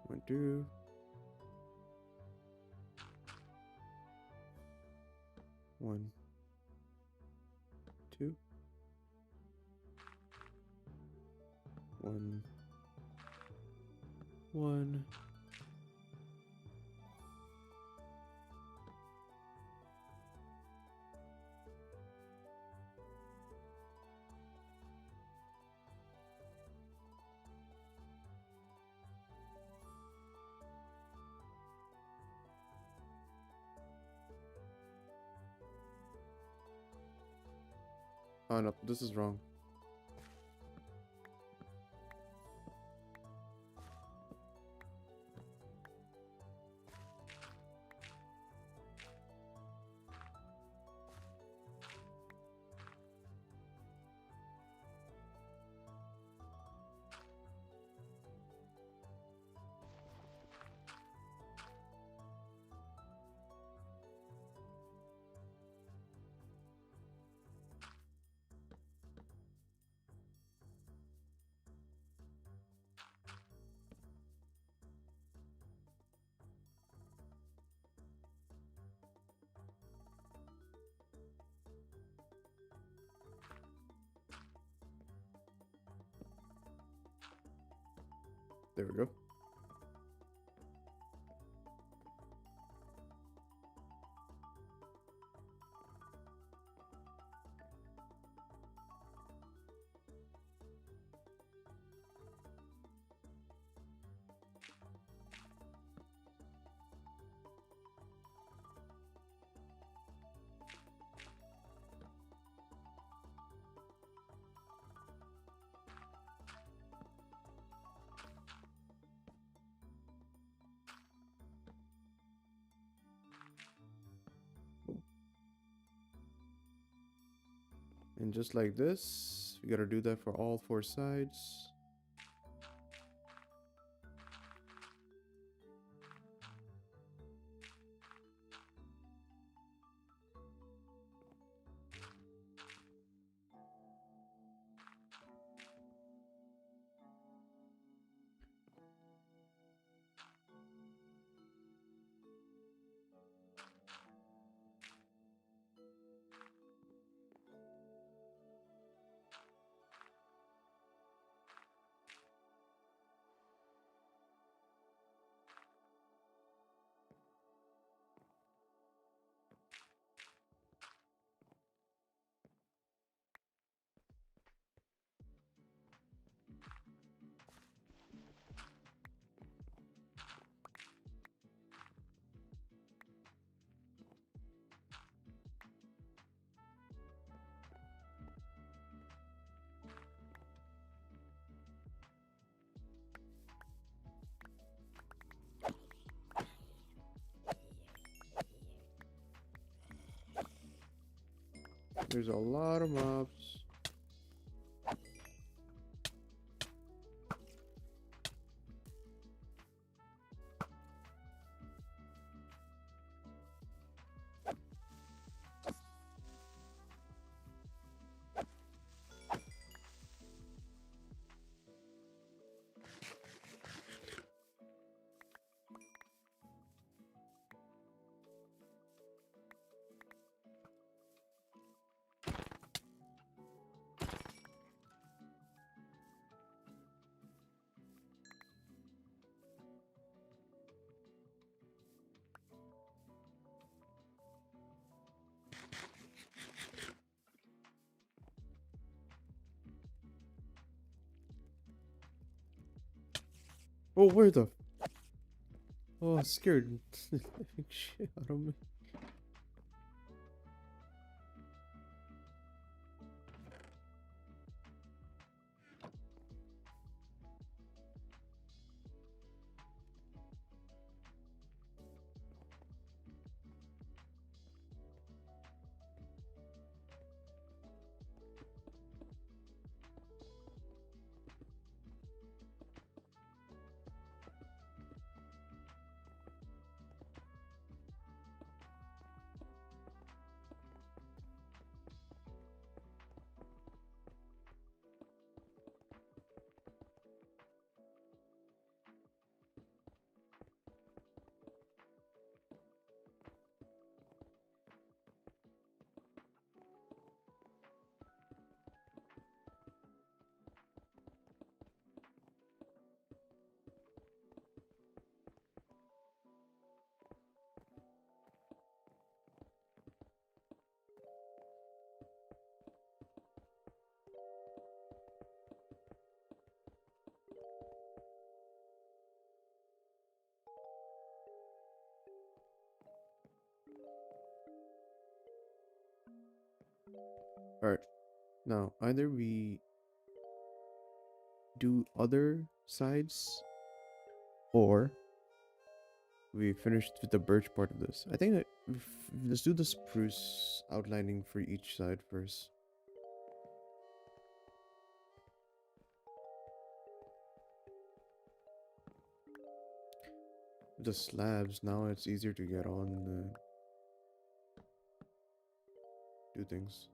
One, 2. 1, 2. 1, 1. Oh no, this is wrong. There we go. And just like this, we gotta do that for all 4 sides. There's a lot of mobs. Oh, where the? Oh, scared shit out of me. All right. Now, either we do other sides or we finished with the birch part of this. I think that let's do the spruce outlining for each side first. The slabs, now it's easier to get on do things.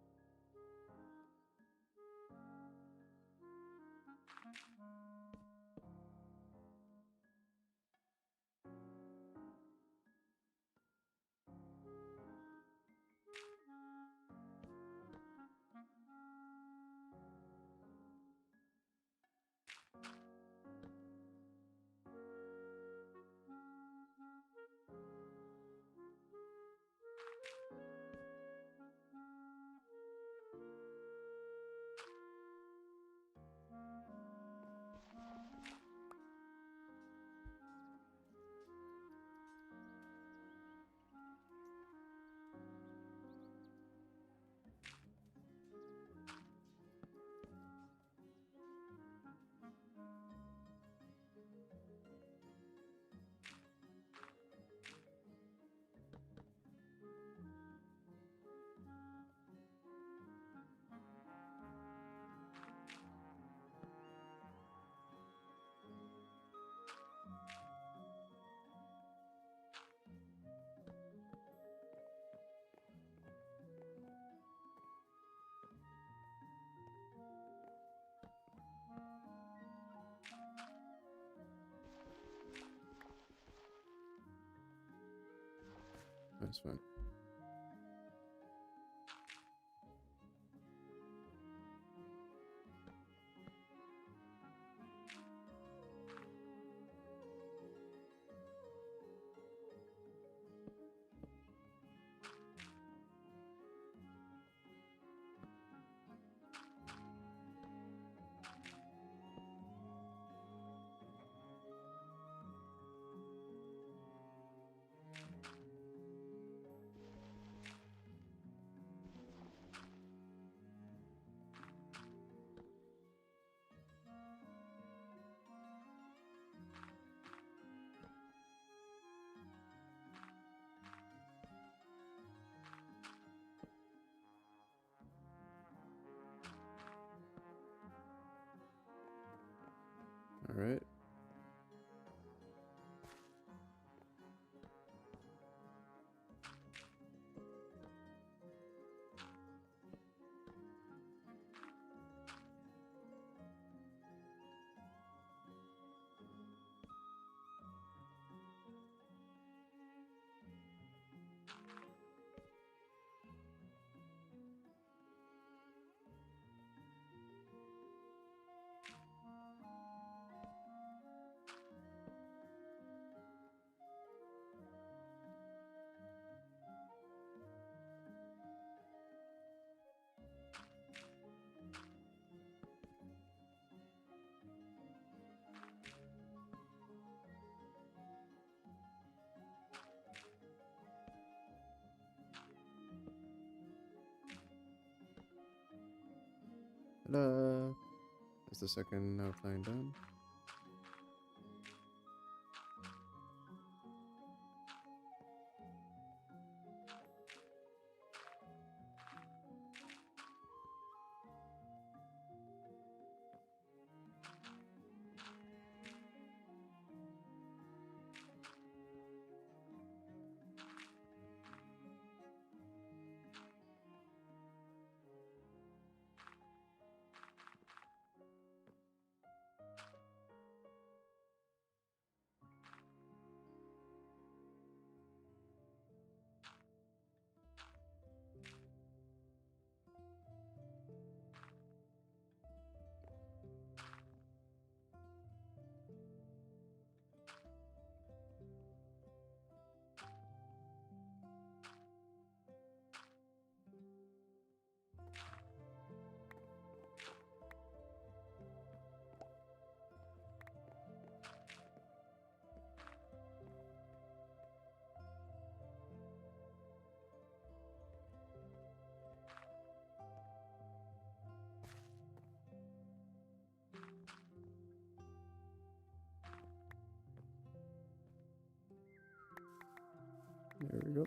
That's fine. All right. Ta-da! That's the second outline done. There we go.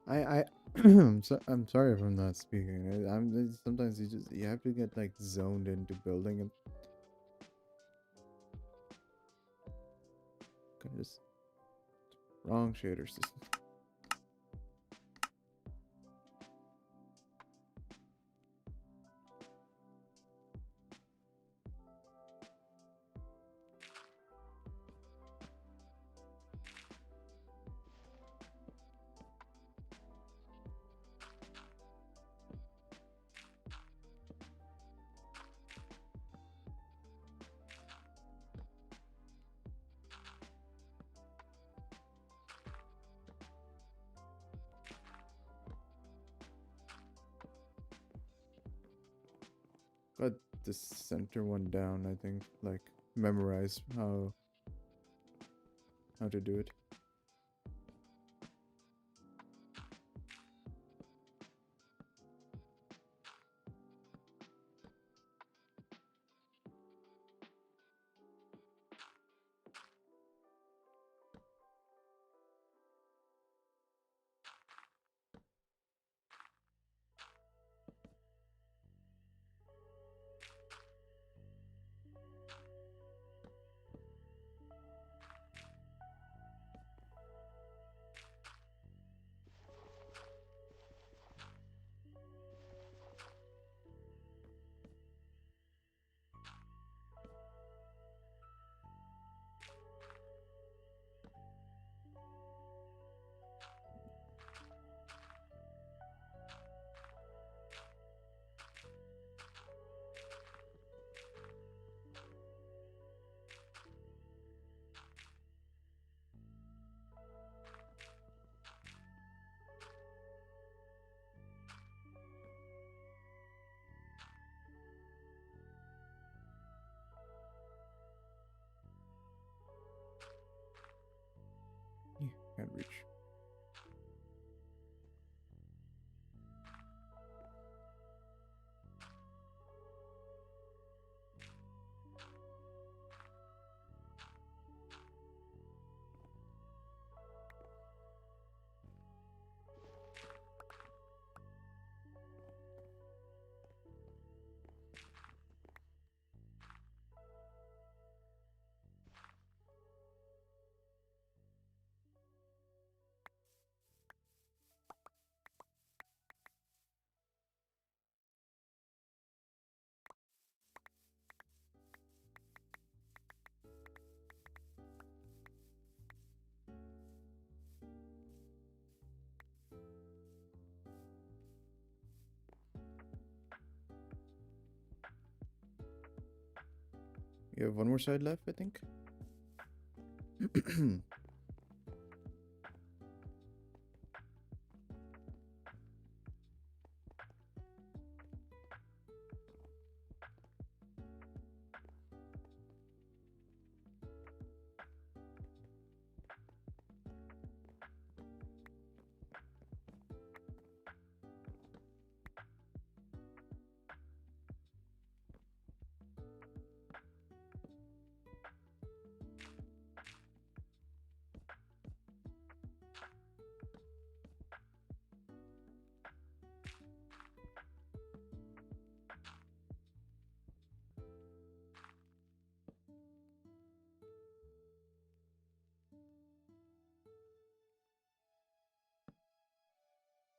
I I'm sorry if I'm not speaking. Sometimes you have to get like zoned into building and kind of just wrong shader system. Got the center one down, I think. Like memorize how to do it. can't reach. You have one more side left, I think.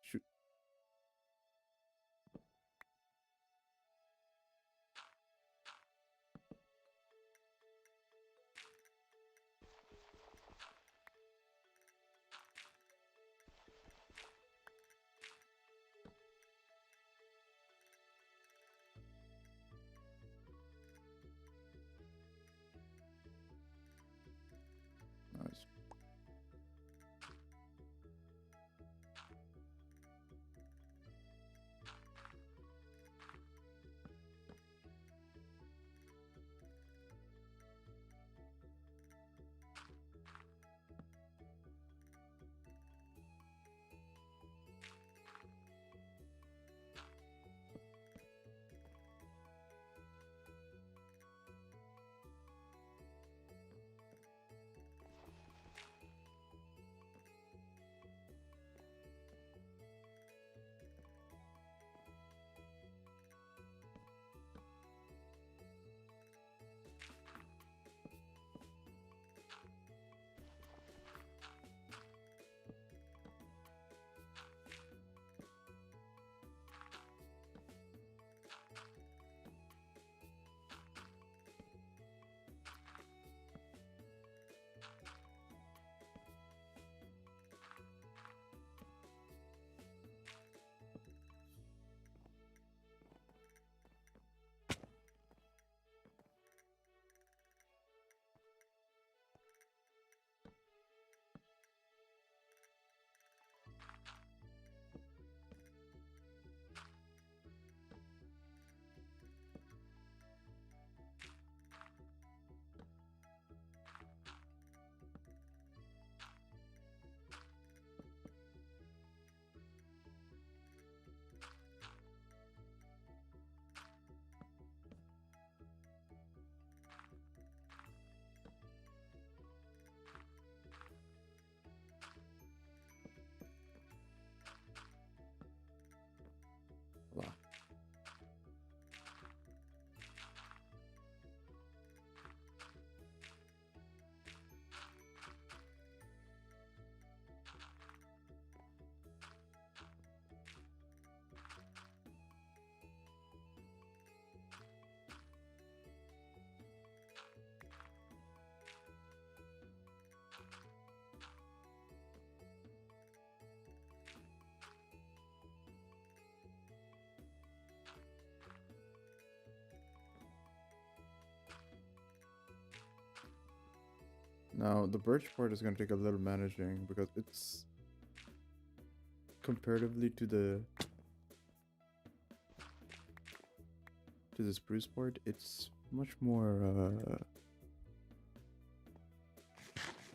Shoot. Nice. Wow. Now, the birch part is going to take a little managing because it's comparatively to the spruce part, it's much more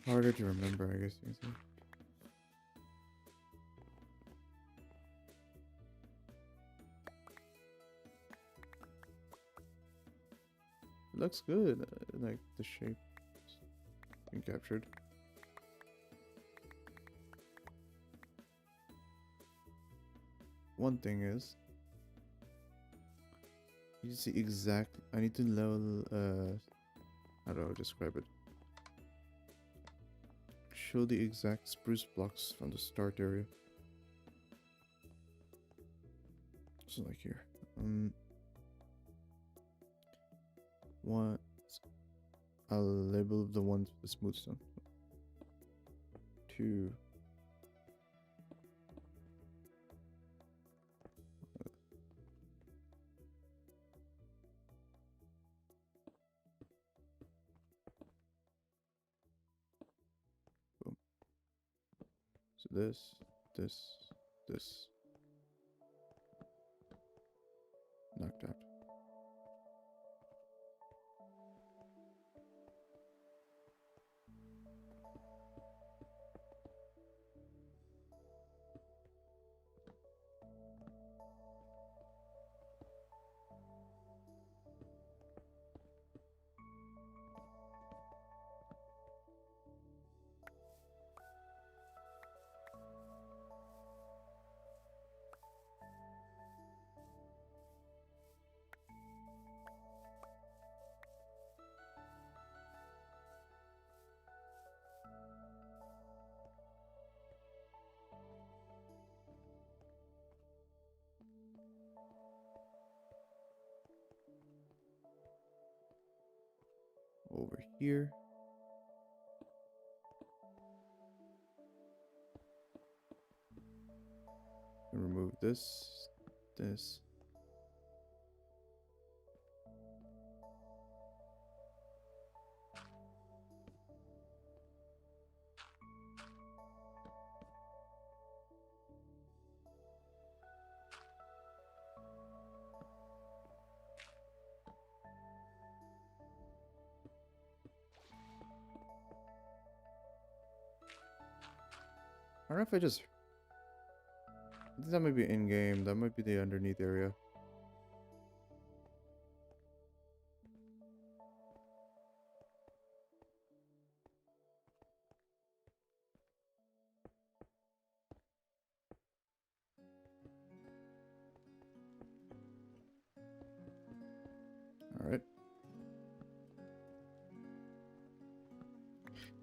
harder to remember, I guess you can say. looks good. Like the shape being captured. One thing is, you see exact. I need to level. How do I describe it? Show the exact spruce blocks from the start area. So like here. One. I'll label the ones with the smooth stone. 2. Boom. So this. Knocked out. Over here. And remove this. I don't know if I just. I think that might be in game. That might be the underneath area. Alright.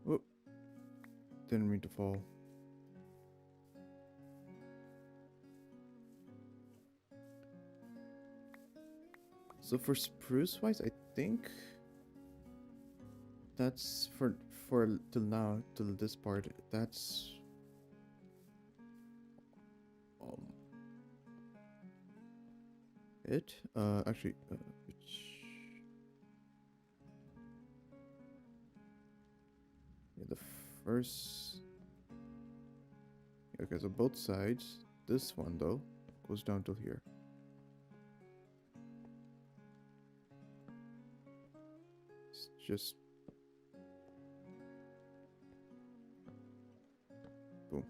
Whoop. Didn't mean to fall. So for spruce wise, I think that's for till now, till this part, that's it. Actually, which yeah, the first. Okay, so both sides. This one though goes down till here. It's just boom.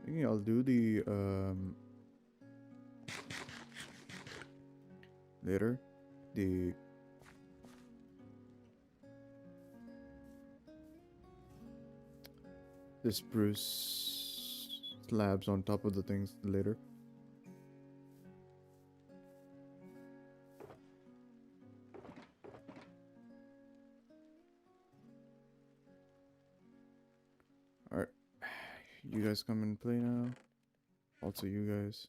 I think I'll do the later the spruce slabs on top of the things later. You guys come and play now. Also, you guys.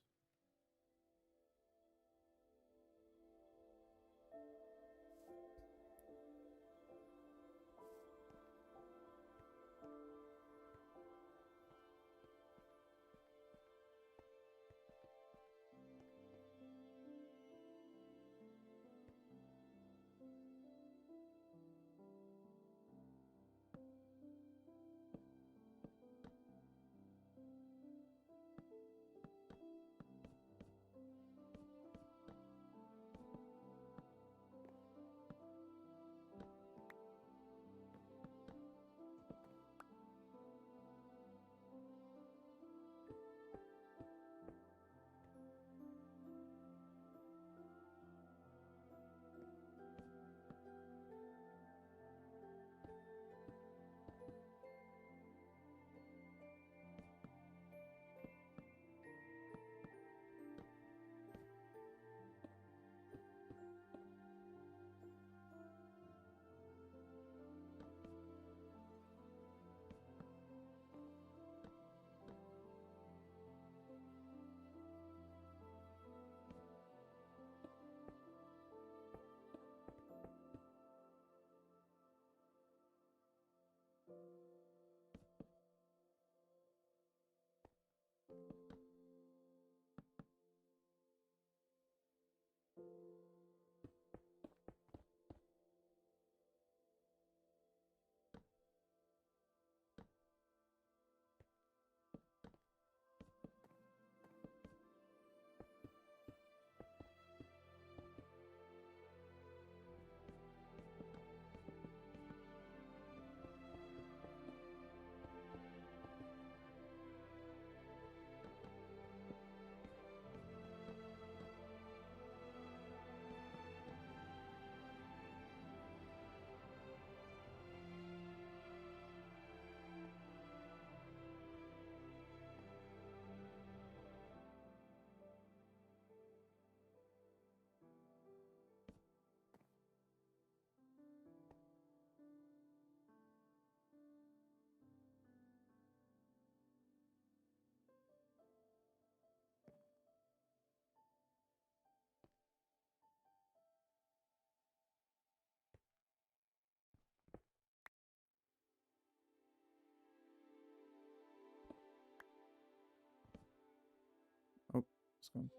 Oh, it's gone.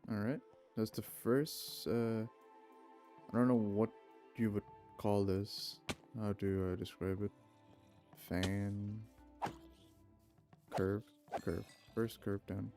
All right. That's the first. I don't know what you would call this. How do I describe it? Fan. Curve. Curve. First curve down.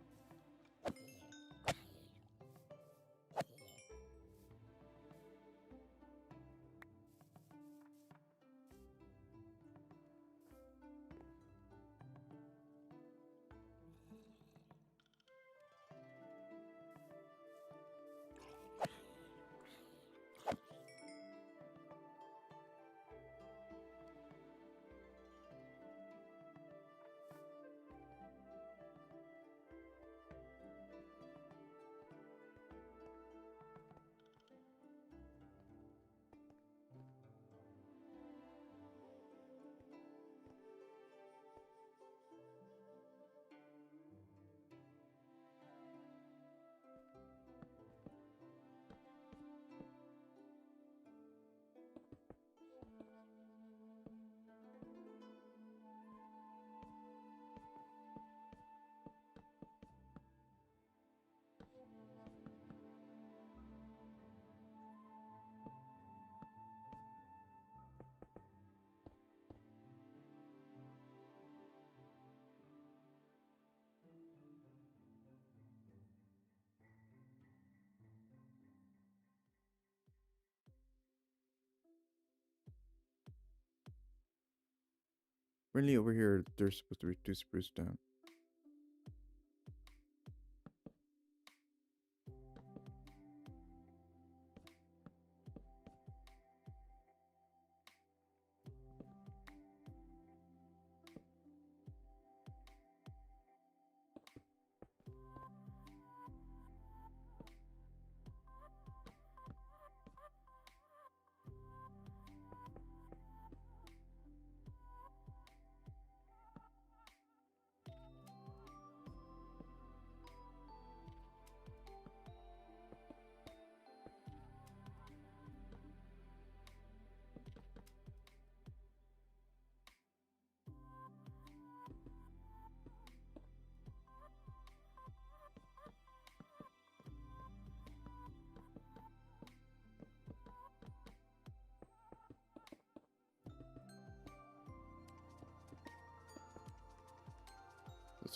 Really, over here, there's supposed to be 2 spruce down.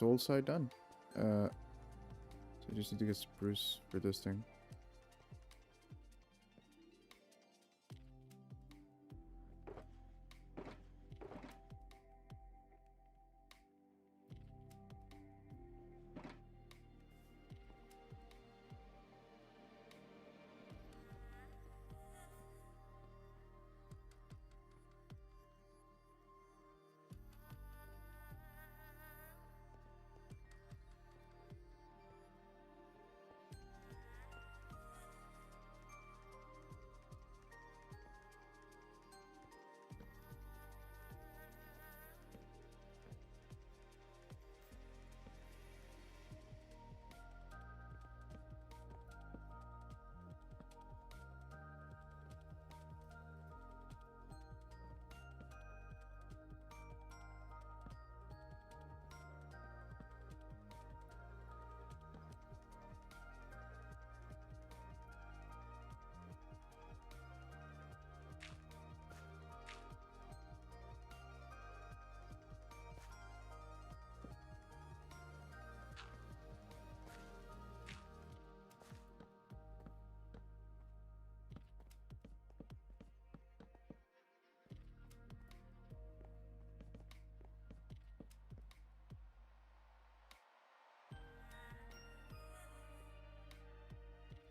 whole side done. So I just need to get spruce for this thing.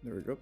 There we go.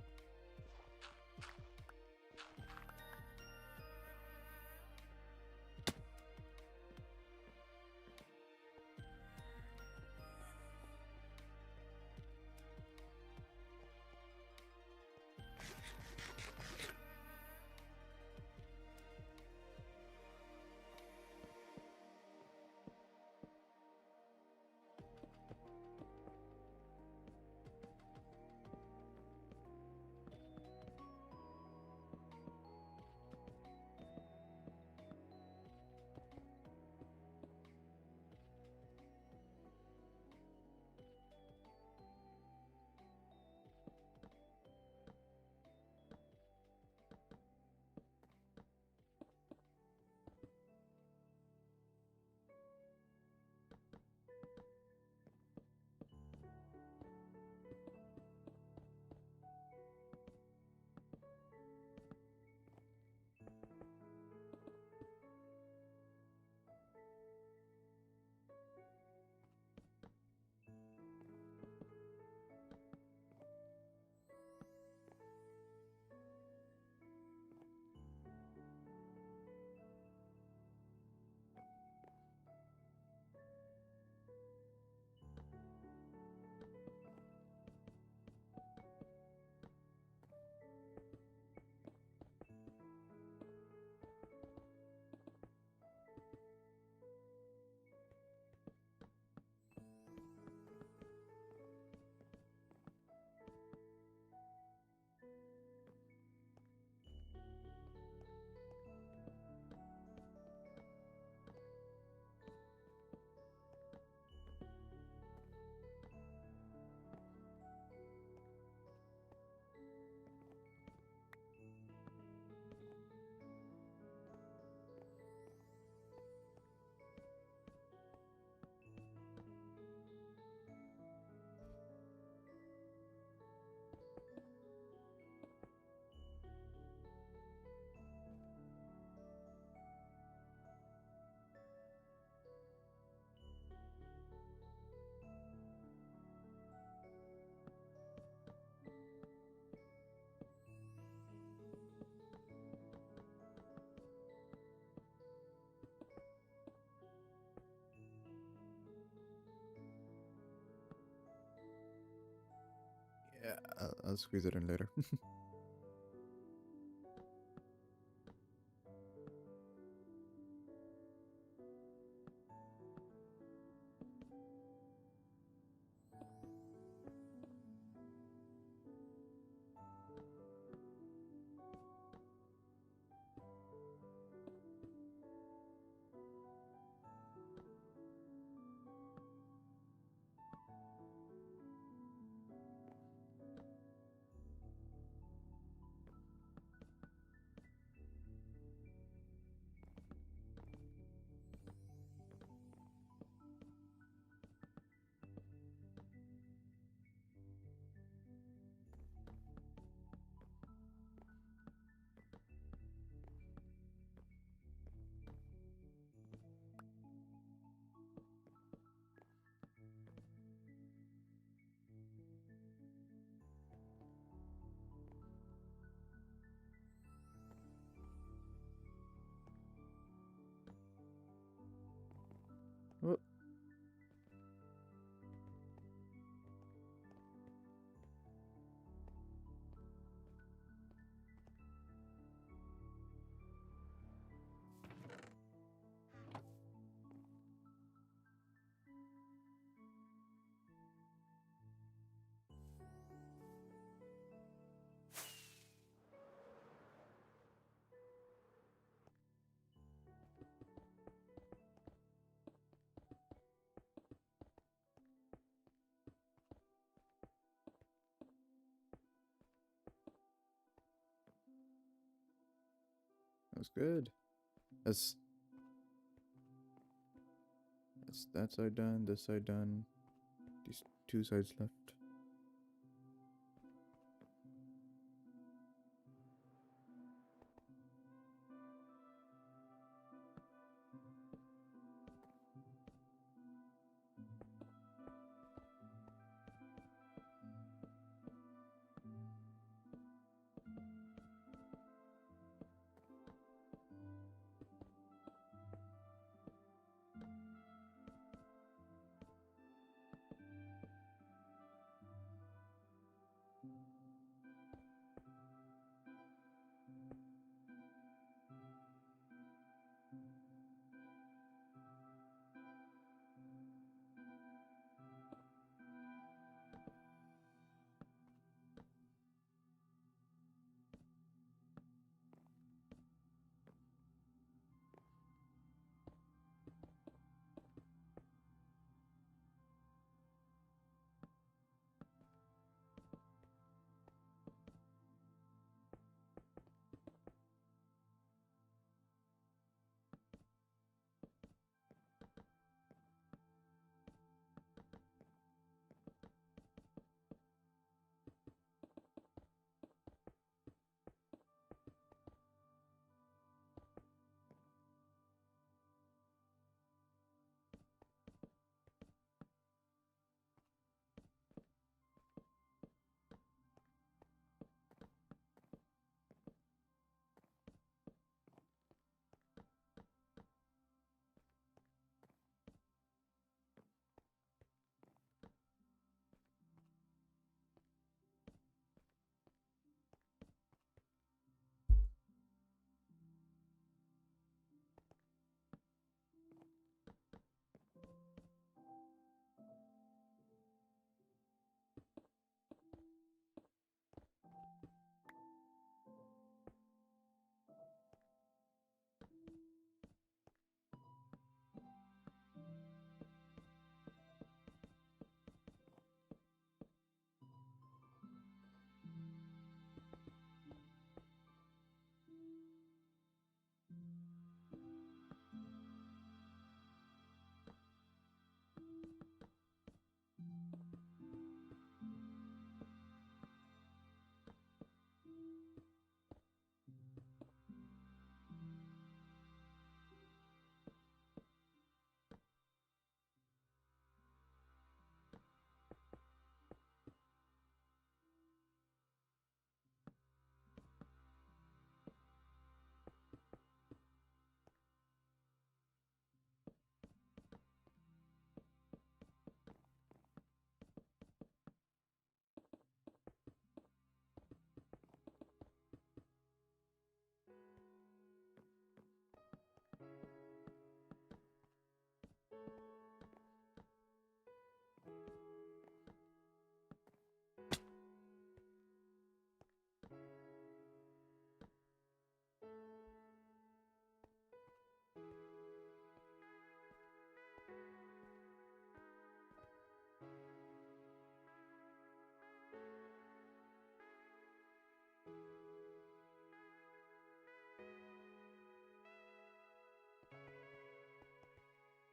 Yeah, I'll squeeze it in later. That's good. That's that side done. This side done. These two sides left.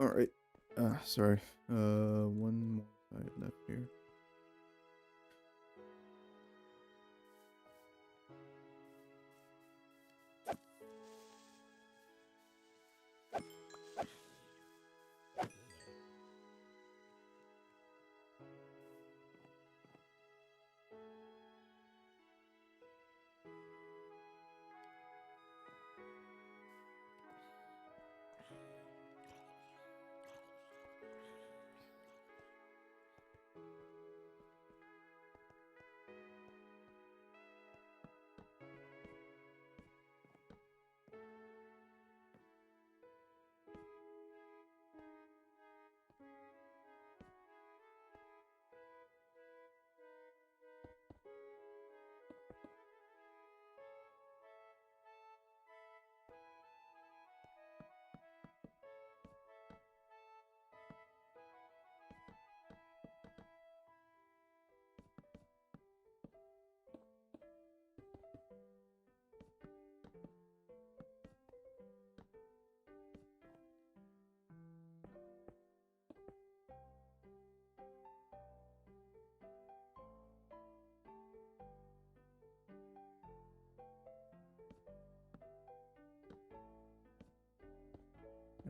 All right. Sorry. One more side left here.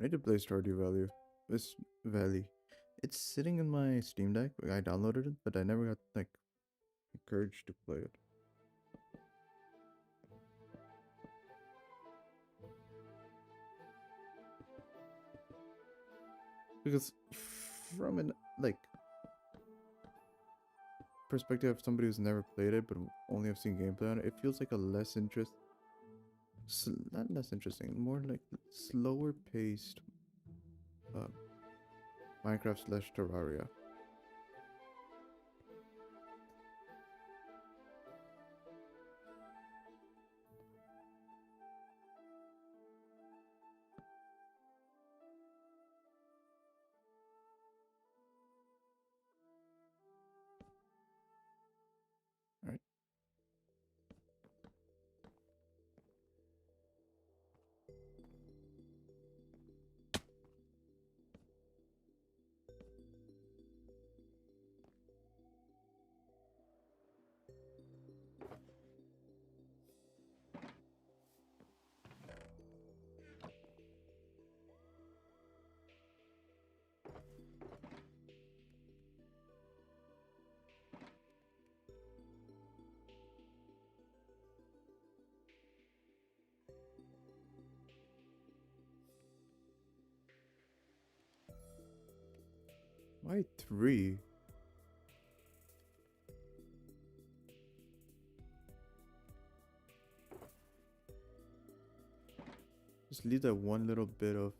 I need to play Stardew Valley. This Valley. It's sitting in my Steam Deck. I downloaded it, but I never got like encouraged to play it. Because from an like perspective of somebody who's never played it but only have seen gameplay on it, it feels like a less not less interesting, more like slower paced uh, Minecraft slash Terraria. Alright. Why 3? Just leave that one little bit of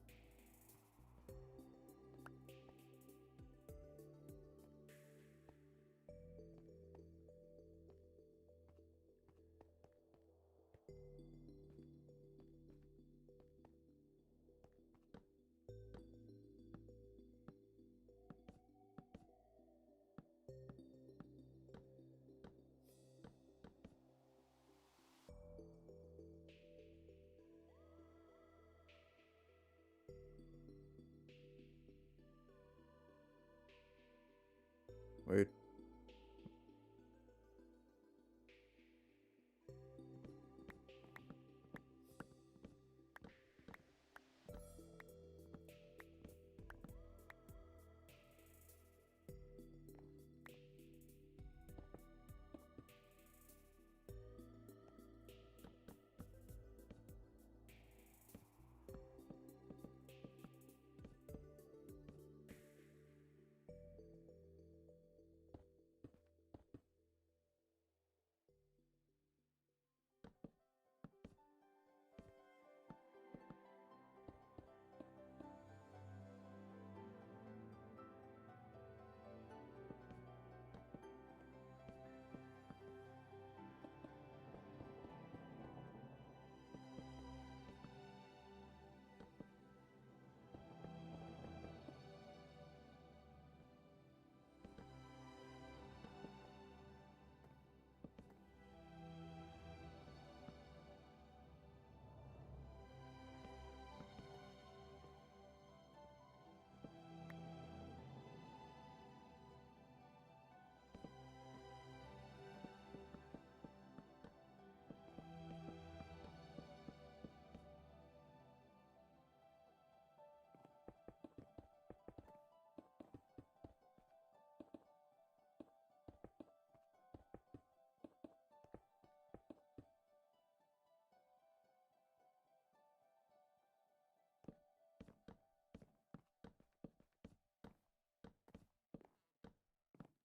wait.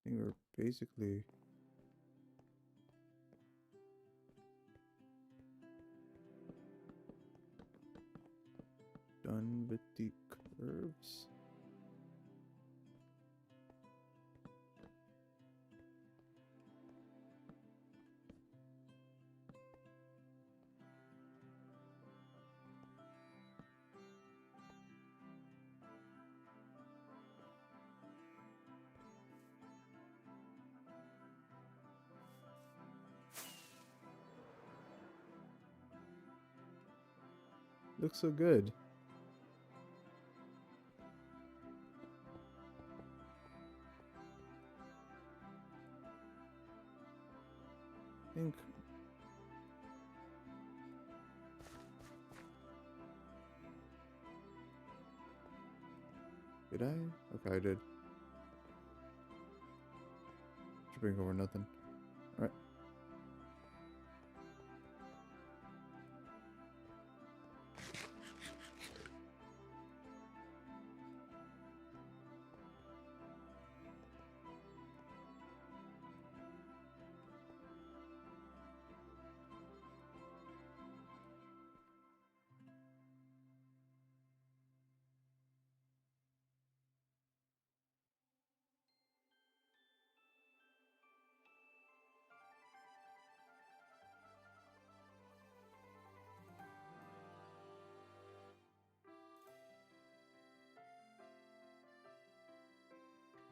I think we're basically done with the curves. Looks so good. I think Did I? Okay, I did. Tripping over nothing. Alright.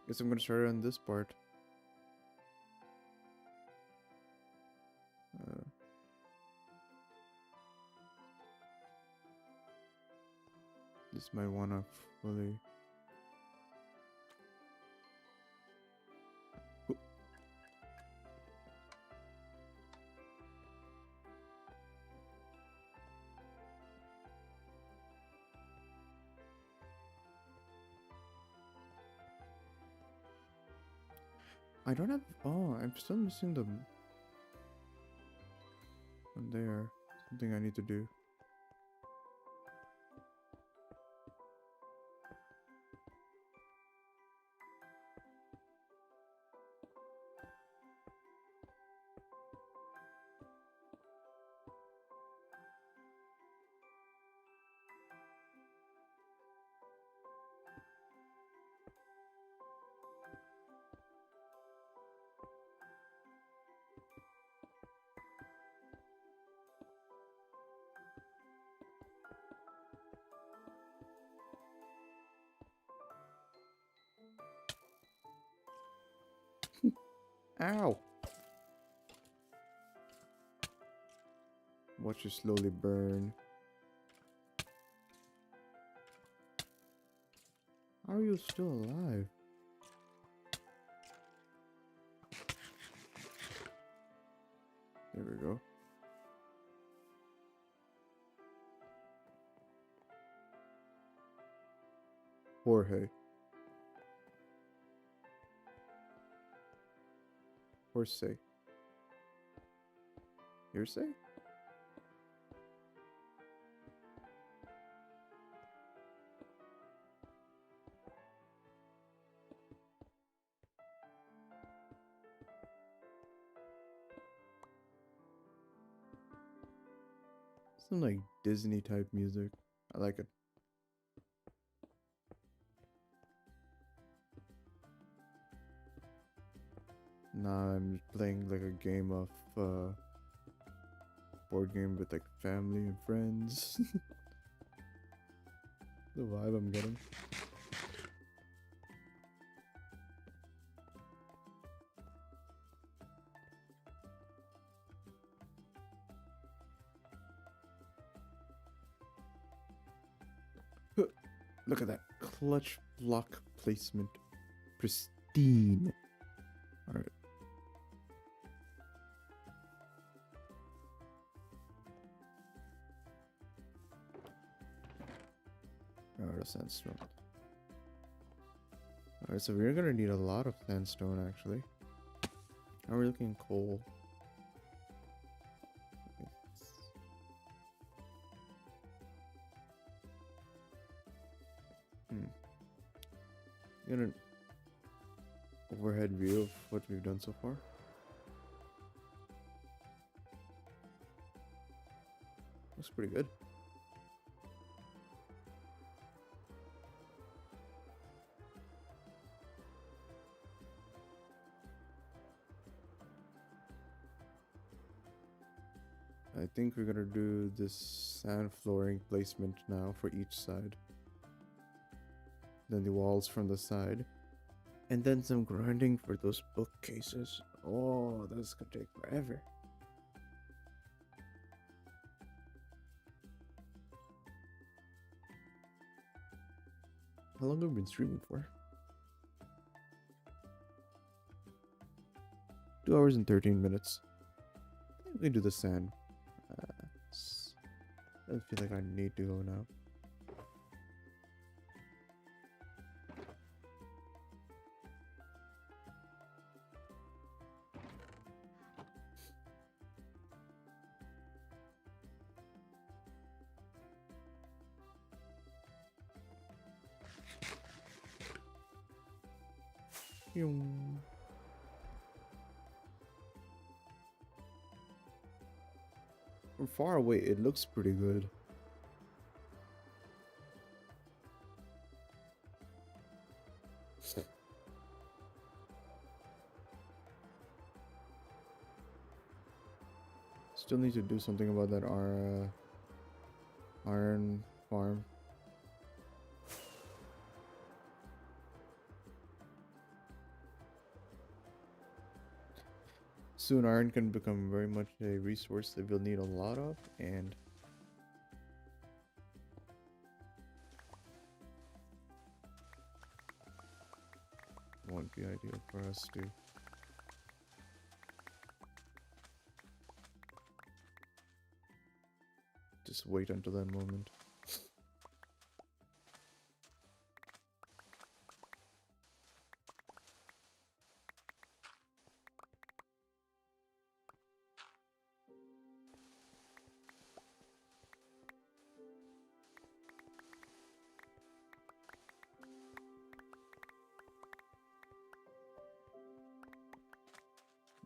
Guess I'm gonna start on this part. This might wanna fully. Oop. I don't have. Oh, I'm still missing the one there. Something I need to do. Ow! Watch you slowly burn. How are you still alive? There we go. Jorge. Hearsay. Hearsay? Some like Disney type music. I like it. Nah, I'm playing like a game of board game with like family and friends. The vibe I'm getting. Look at that clutch block placement. Pristine. Alright. Alright, sandstone. Alright, so we're gonna need a lot of sandstone actually. Now we're looking coal. Get an overhead view of what we've done so far. Looks pretty good. I think we're gonna do this sand flooring placement now for each side. Then the walls from the side. And then some grinding for those bookcases. Oh, that's gonna take forever. How long have we been streaming for? 2 hours and 13 minutes. I think we can do the sand. I feel like I need to go now. Yung. From far away, it looks pretty good. Still need to do something about that iron farm. Soon iron can become very much a resource that we'll need a lot of, and won't be ideal for us to just wait until that moment.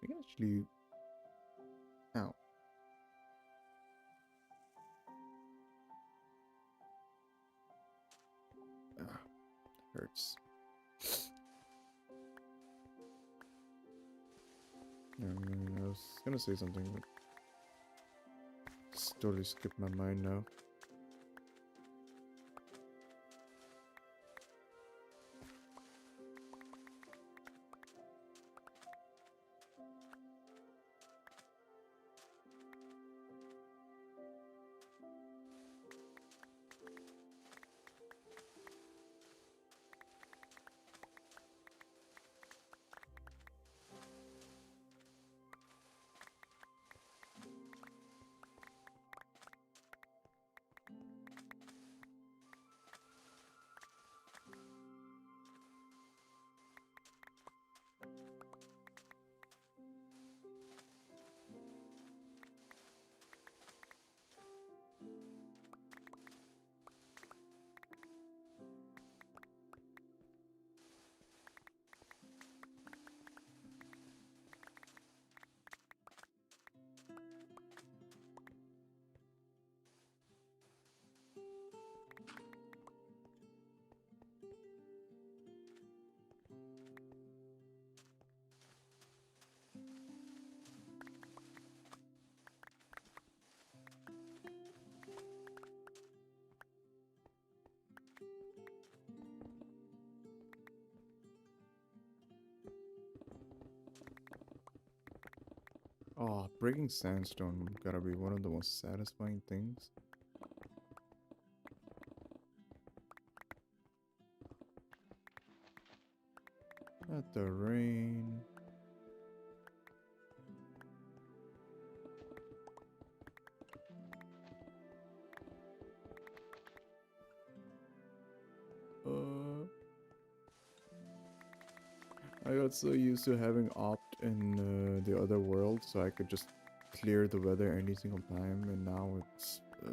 We can actually... Ow. Ah, hurts. I was gonna say something, but it's totally skipped my mind now. Oh, breaking sandstone gotta be one of the most satisfying things. Let the rain. I got so used to having opt in the other world, so I could just clear the weather any single time, and now it's I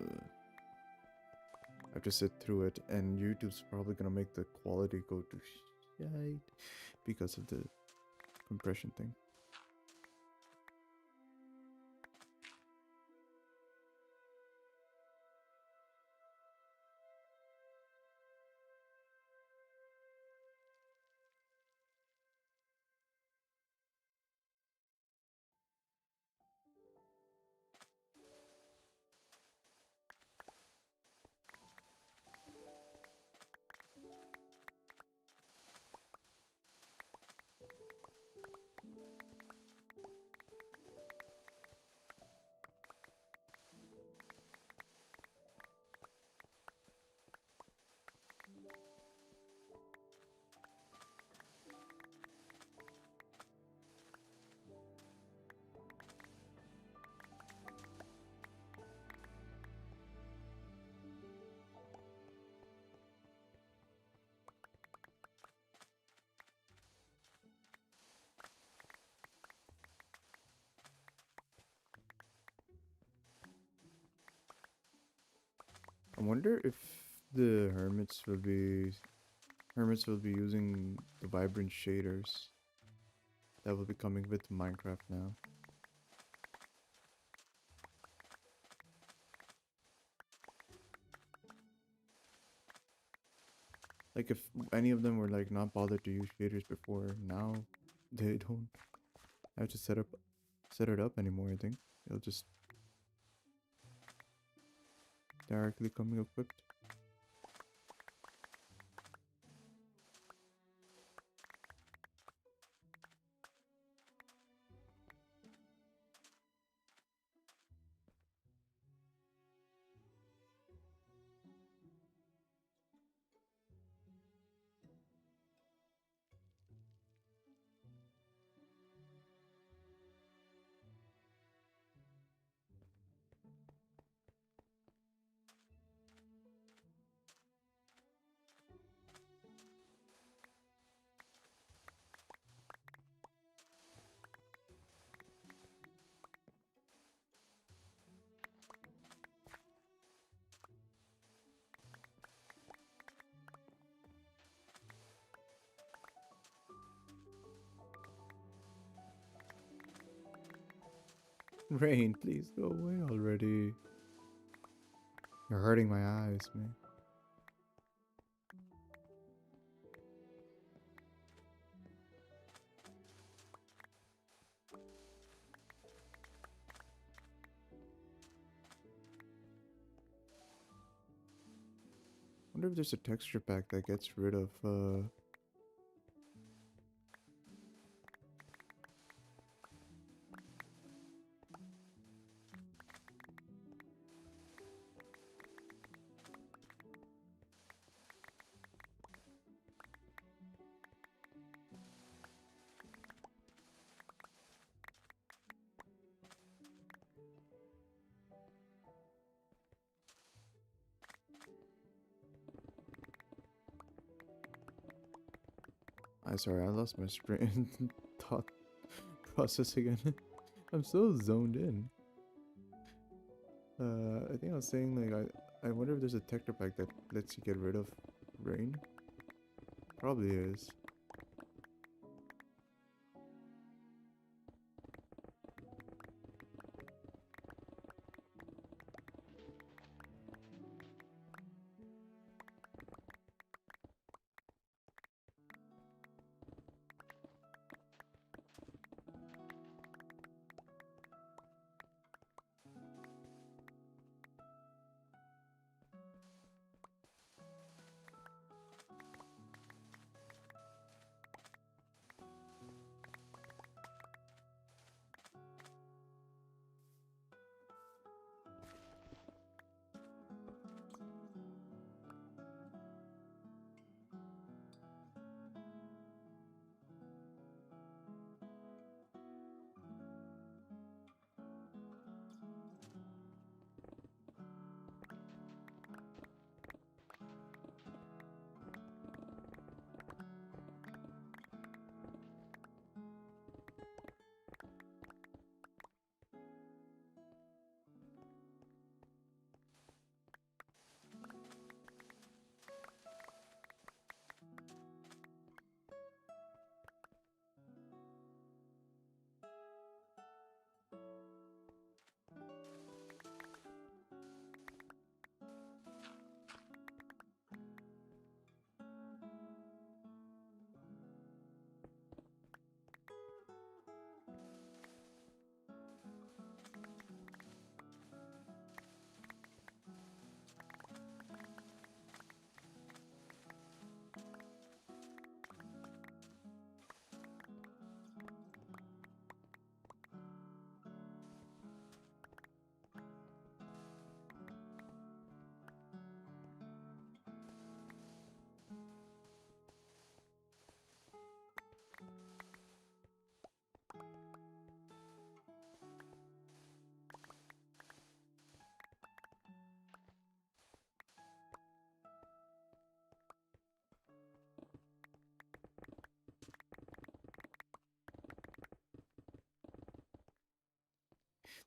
have to sit through it, and YouTube's probably gonna make the quality go to shite because of the compression thing. I wonder if the hermits will be using the vibrant shaders. that will be coming with Minecraft now. Like if any of them were like not bothered to use shaders before, now they don't have to set it up anymore. I think it'll just directly come equipped. Rain, please go away already. You're hurting my eyes, man. Wonder if there's a texture pack that gets rid of sorry, I lost my strain thought process again. I'm so zoned in. I think I was saying like I wonder if there's a texture pack that lets you get rid of rain. Probably is.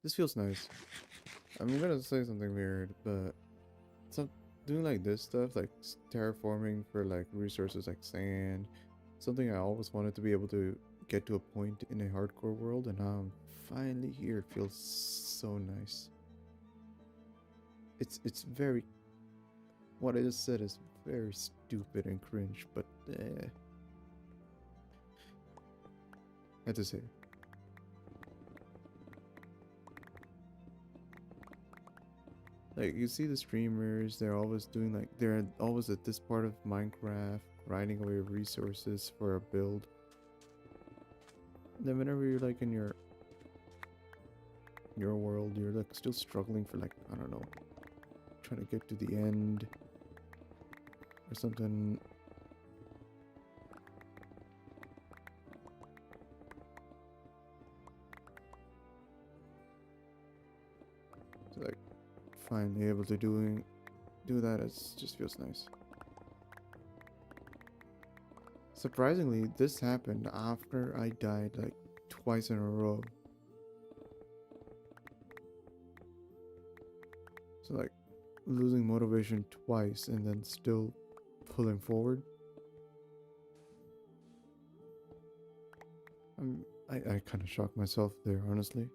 This feels nice. I'm gonna say something weird, but some doing like this stuff, like terraforming for like resources like sand, something I always wanted to be able to get to a point in a hardcore world, and now I'm finally here. It feels so nice. It's very, what I just said is very stupid and cringe, but had to say it. Like, you see the streamers, they're always doing like, they're always at this part of Minecraft, grinding away resources for a build. And then whenever you're like in your world, you're like still struggling for like, I don't know, trying to get to the end or something. So like finally able to do that, it just feels nice. Surprisingly, this happened after I died like twice in a row. So like losing motivation twice and then still pulling forward. I kind of shocked myself there, honestly.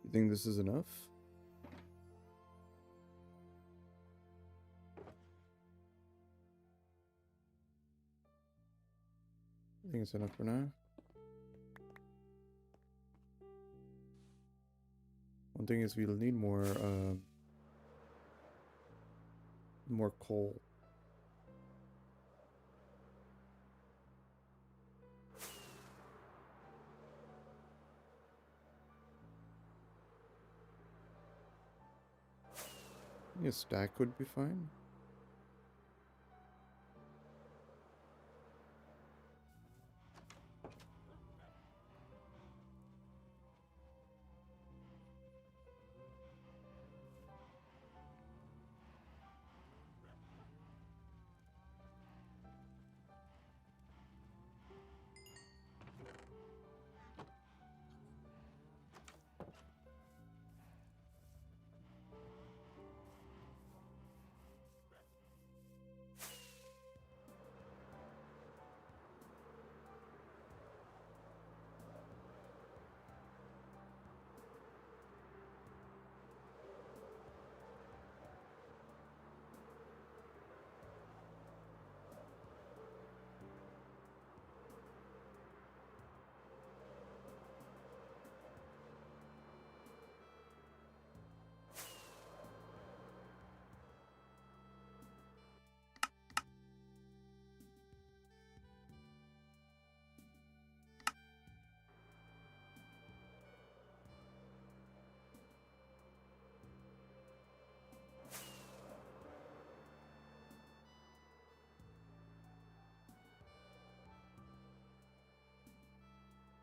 You think this is enough? I think it's enough for now. One thing is we'll need more coal. I think a stack would be fine.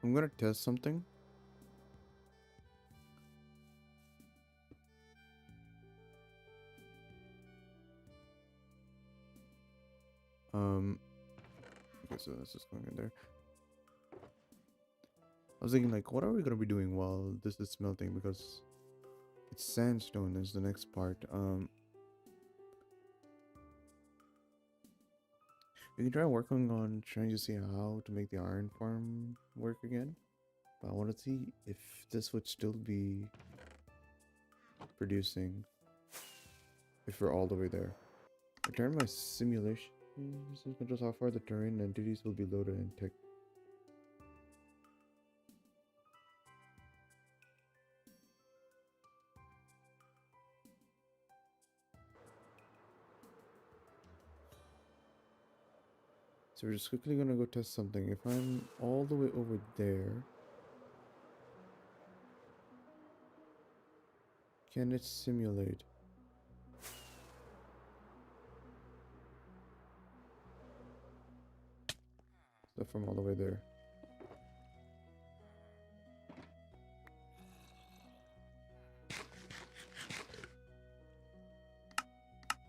I'm gonna test something. Okay, so this is going in there. I was thinking, like, what are we gonna be doing while this is smelting? Because it's sandstone is the next part. We can try working on trying to see how to make the iron farm work again. But I want to see if this would still be producing if we're all the way there. Return my simulation. This controls how far the terrain entities will be loaded and tech. So we're just quickly gonna go test something. If I'm all the way over there, can it simulate? Stuff from all the way there.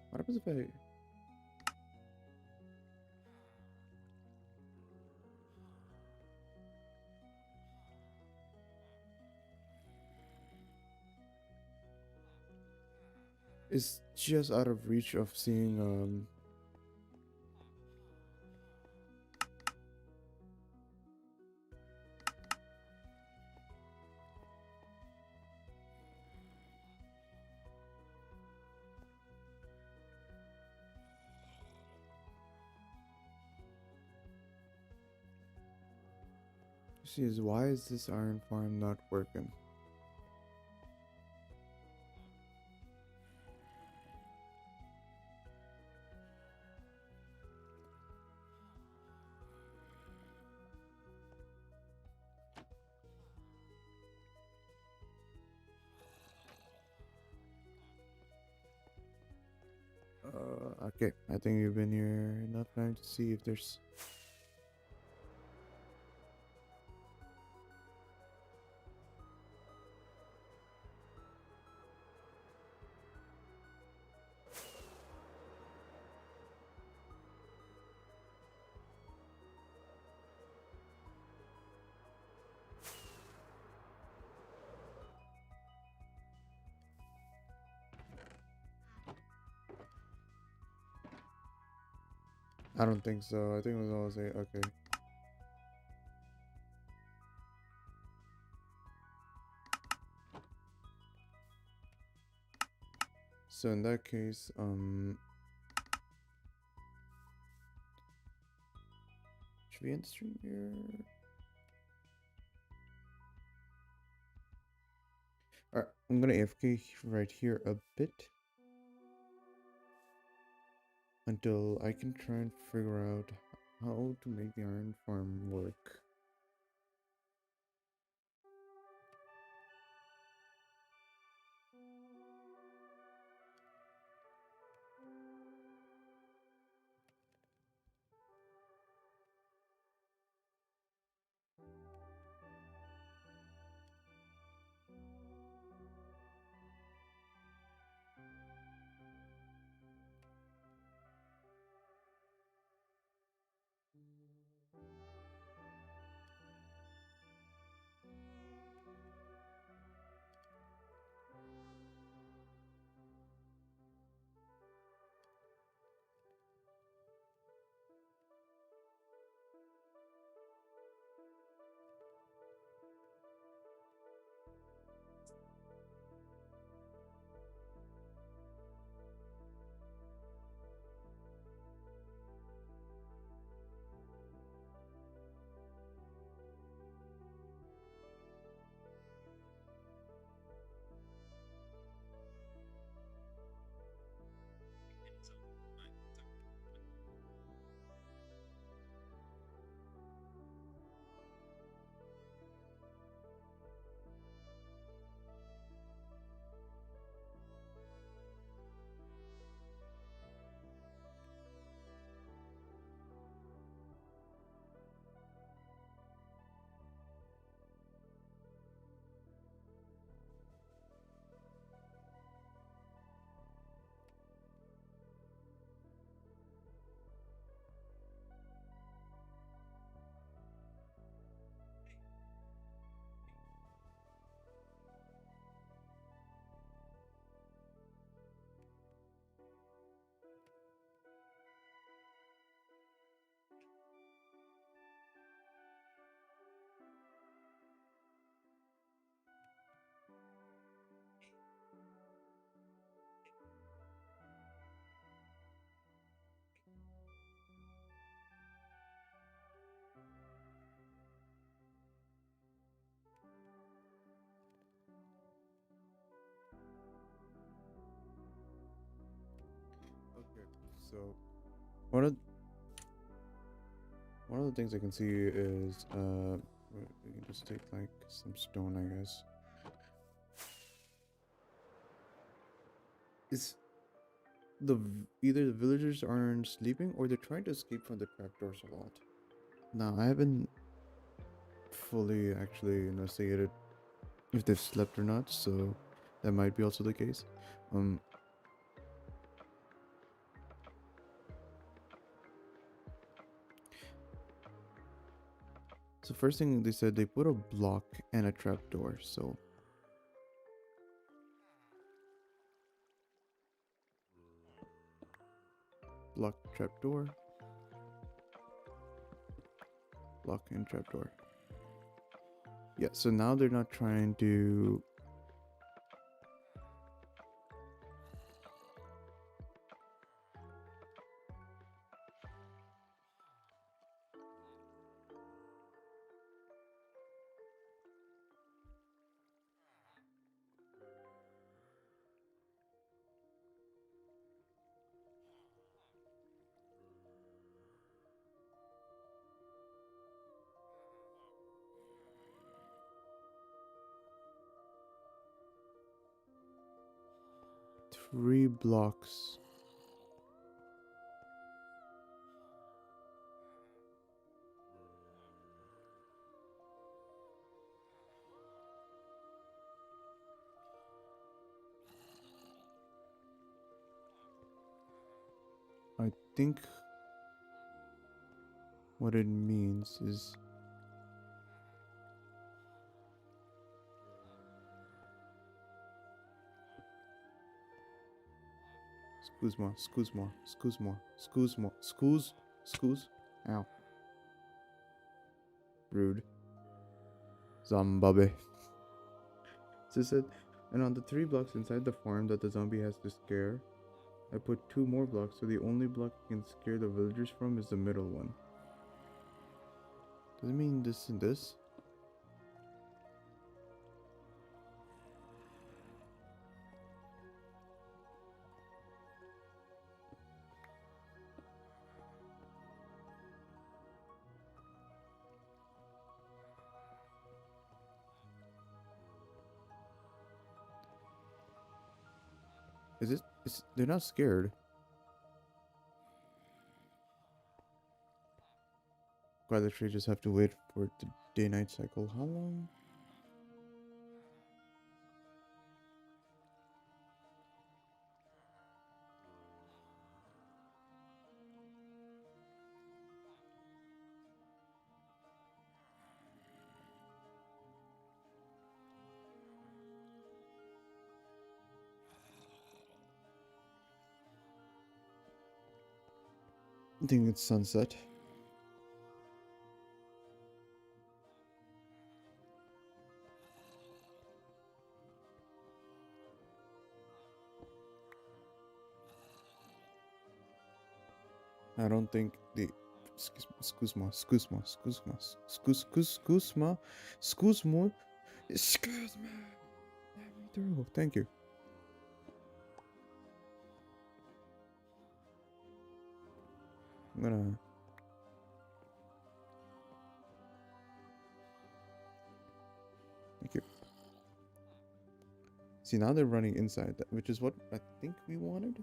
What happens if I... It's just out of reach of seeing, see, is why is this iron farm not working? Okay, I think you've been here enough time to see if there's... I don't think so. I think it was always a... Okay. So in that case, should we end the stream here? Alright, I'm gonna AFK right here a bit until I can try and figure out how to make the iron farm work. So one of one of the things I can see is we can just take like some stone, I guess. Is either the villagers aren't sleeping or they're trying to escape from the trapdoors a lot. Now I haven't fully actually investigated if they've slept or not, so that might be also the case. Um, so first thing they said they put a block and a trapdoor. So block, trapdoor, block and trapdoor. Yeah. So now they're not trying to. Three blocks. I think what it means is excuse. Ow. Rude. Zombabe. So it said, and on the 3 blocks inside the farm that the zombie has to scare, I put 2 more blocks, so the only block you can scare the villagers from is the middle one. Does it mean this and this? Is it? They're not scared. Why the tree just have to wait for the day-night cycle? How long? I think it's sunset. I don't think the excuse me. Let me through. Thank you. I'm gonna. Thank you. See, now they're running inside, which is what I think we wanted.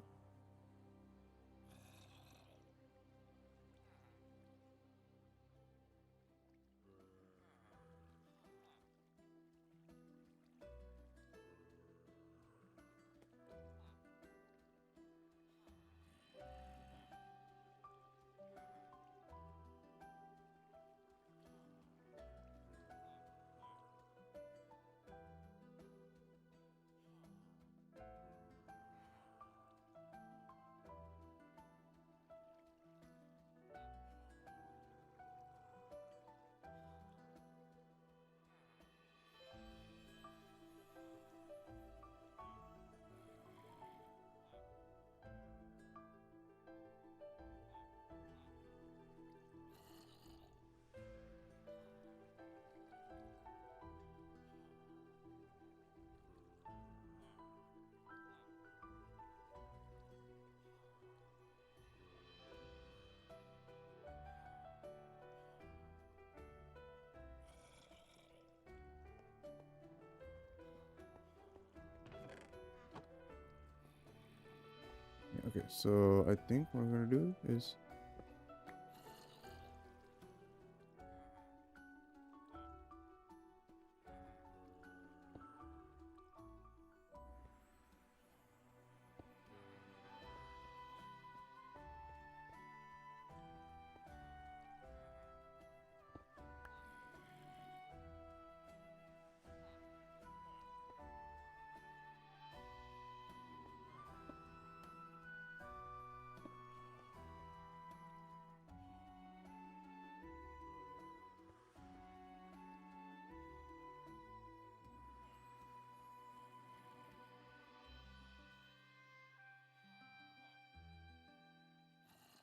So I think what we're gonna do is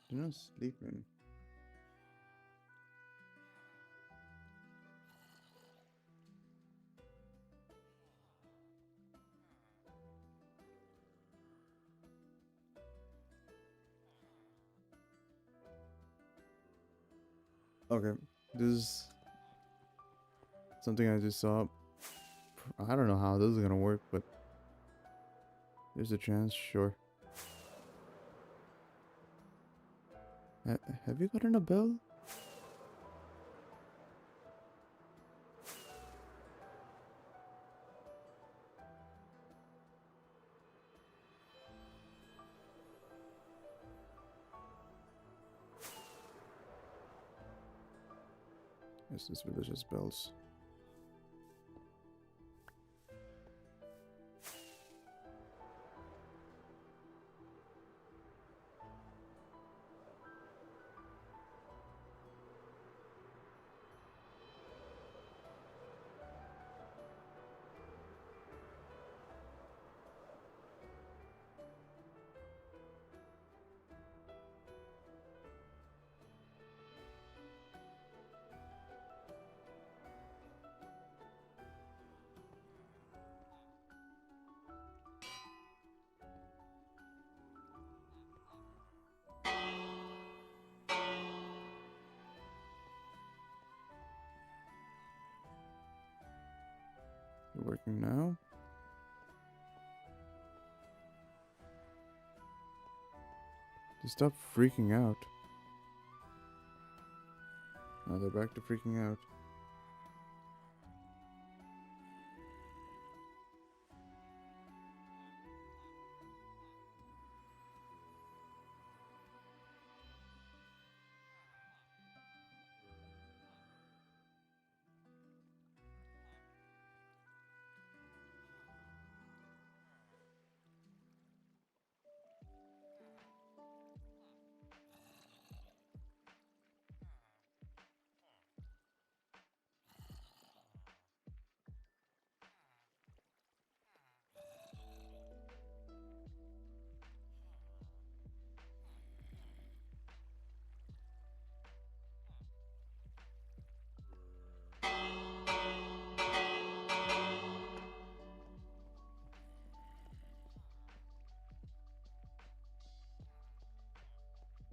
you're not sleeping. Okay, this is something I just saw. I don't know how this is gonna work, but there's a chance, sure. Have you gotten a bell? Yes, this village has bells. You're working now? Just stop freaking out. Now they're back to freaking out.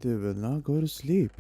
They will not go to sleep.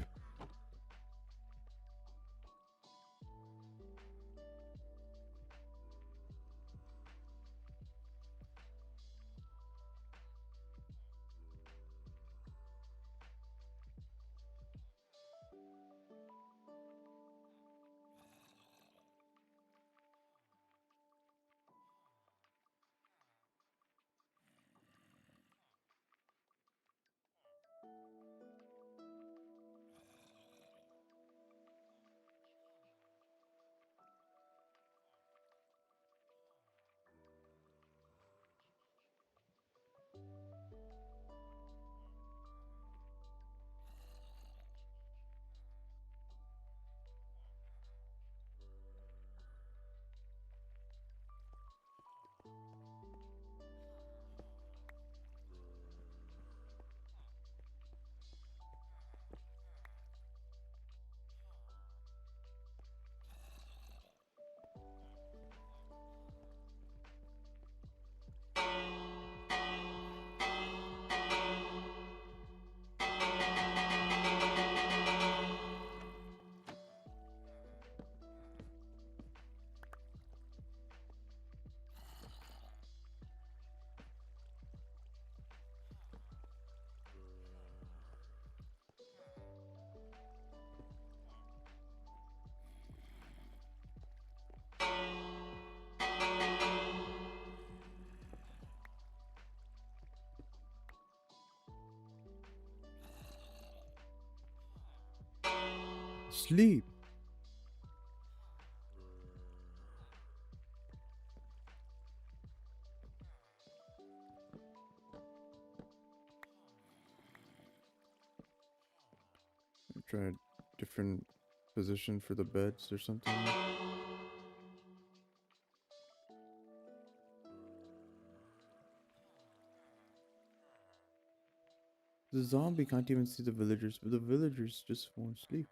Sleep. Try a different position for the beds or something. The zombie can't even see the villagers, but the villagers just won't sleep.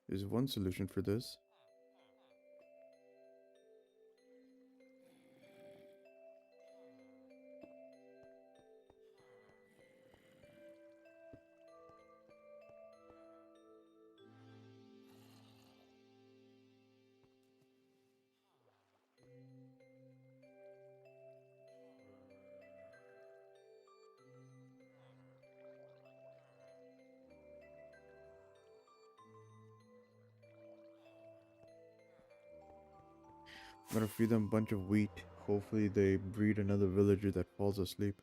There's one solution for this. I'm gonna feed them a bunch of wheat. Hopefully they breed another villager that falls asleep.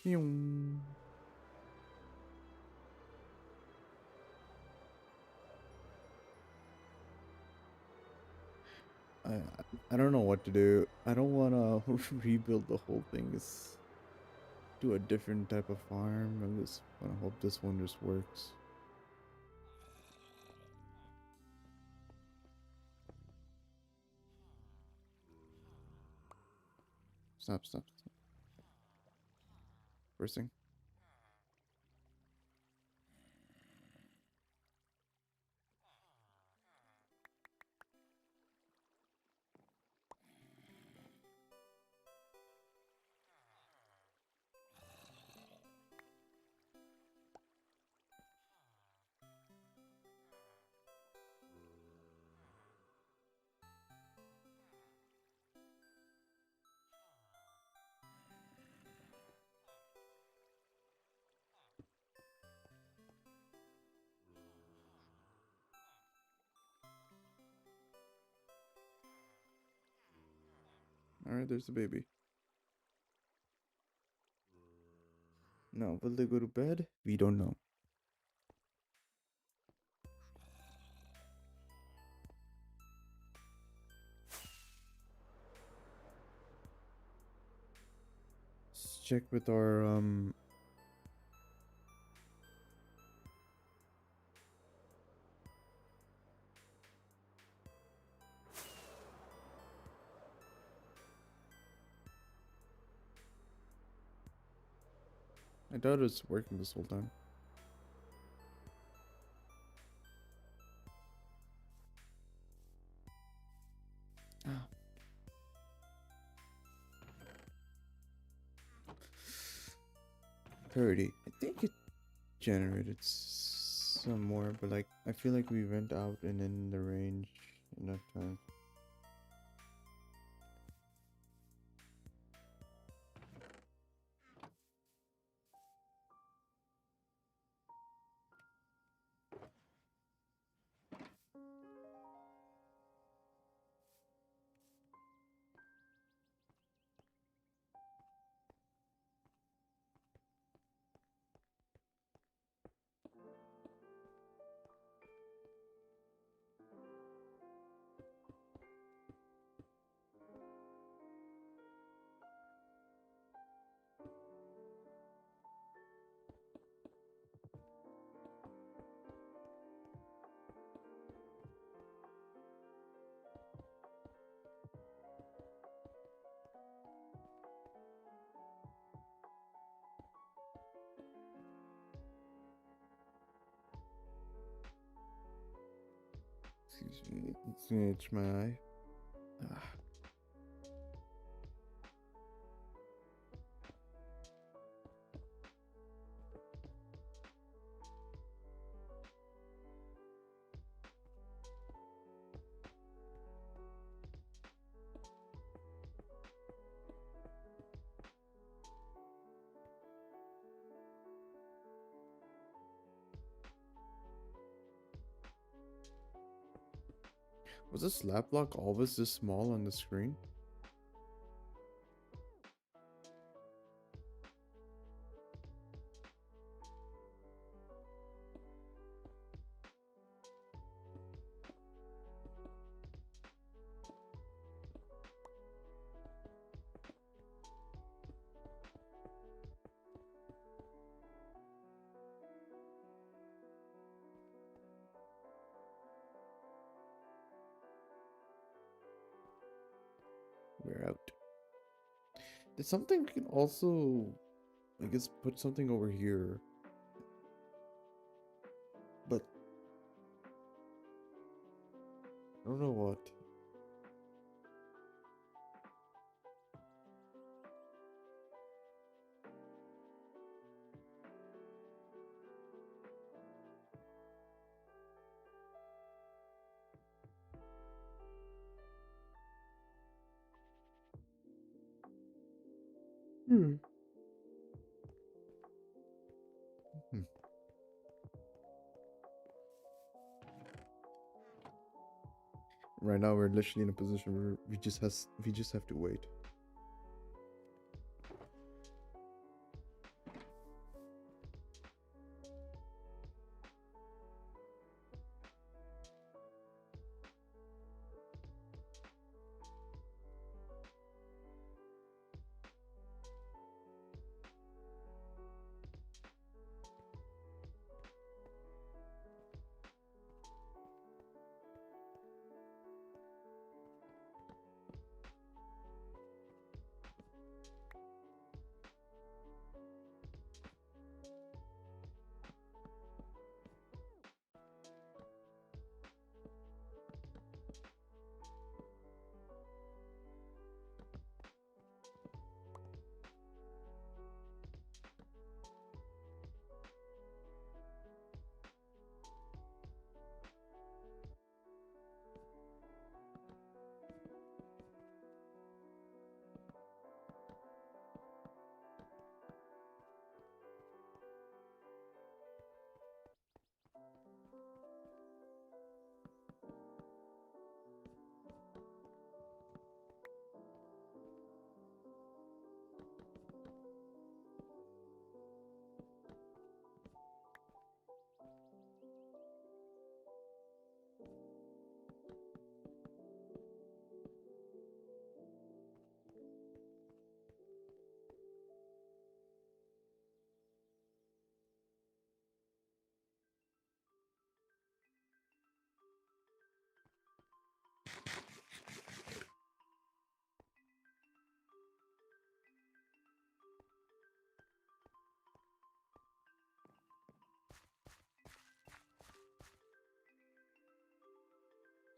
Pew. I I don't know what to do. I don't wanna rebuild the whole thing. It's do a different type of farm. I'm just gonna hope this one just works. Stop, stop, stop. First thing. Alright, there's the baby. Now, will they go to bed? We don't know. Let's check with our I doubt it's working this whole time. Ah. 30. I think it generated some more, but like I feel like we went out and in the range enough time. Excuse me, it's gonna itch my eye. Ah. Was the slap block always this small on the screen? We're out. Did something can also, I guess, put something over here? But I don't know what. Hmm. Hmm. Right now we're literally in a position where we just have to wait.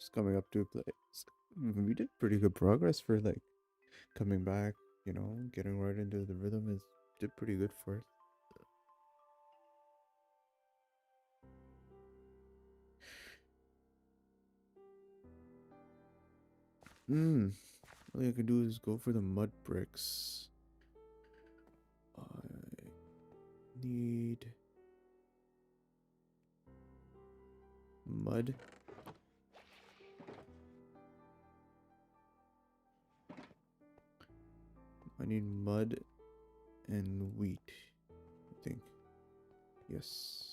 Just coming up to a place. We did pretty good progress for like coming back, you know, getting right into the rhythm is did pretty good for it. All I can do is go for the mud bricks. I need mud. I need mud and wheat, I think. Yes.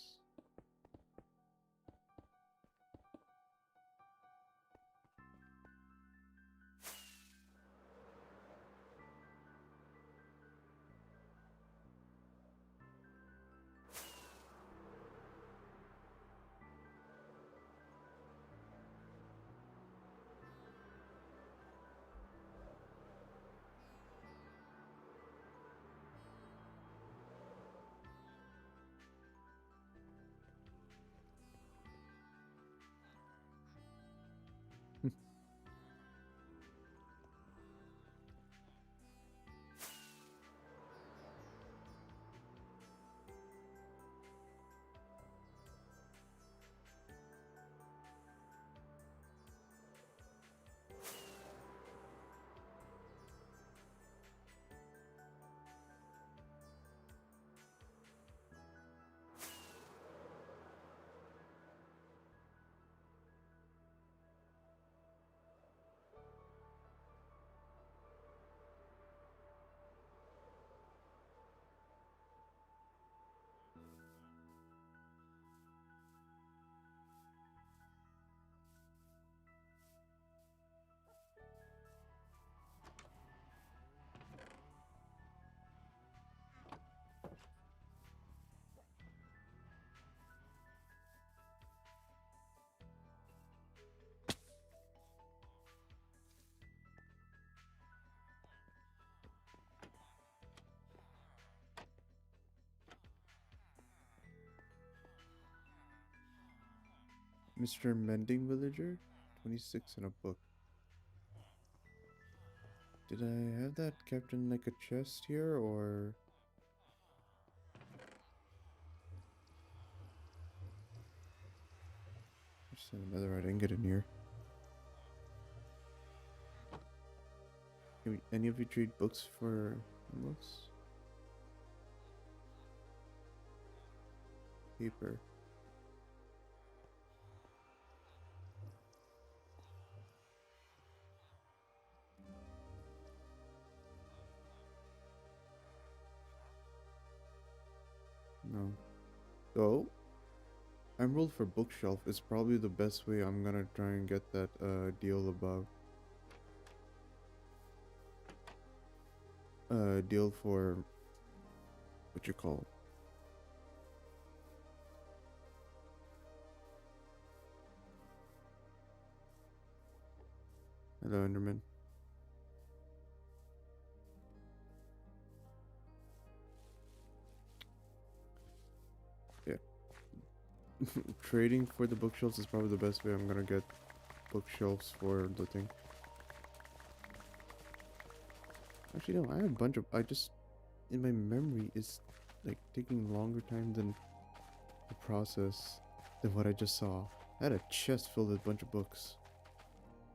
Mr. Mending Villager, 26 in a book. Did I have that kept in like a chest here or? Just another I didn't get in here. Any of you trade books for books? Paper. No. So, Emerald for bookshelf is probably the best way. I'm gonna try and get that deal above. Deal for what you call. Hello, Enderman. Yeah. Trading for the bookshelves is probably the best way. I'm gonna get bookshelves for the thing. Actually, no, I have a bunch of. I just in my memory is like taking longer time than the process than what I just saw. I had a chest filled with a bunch of books.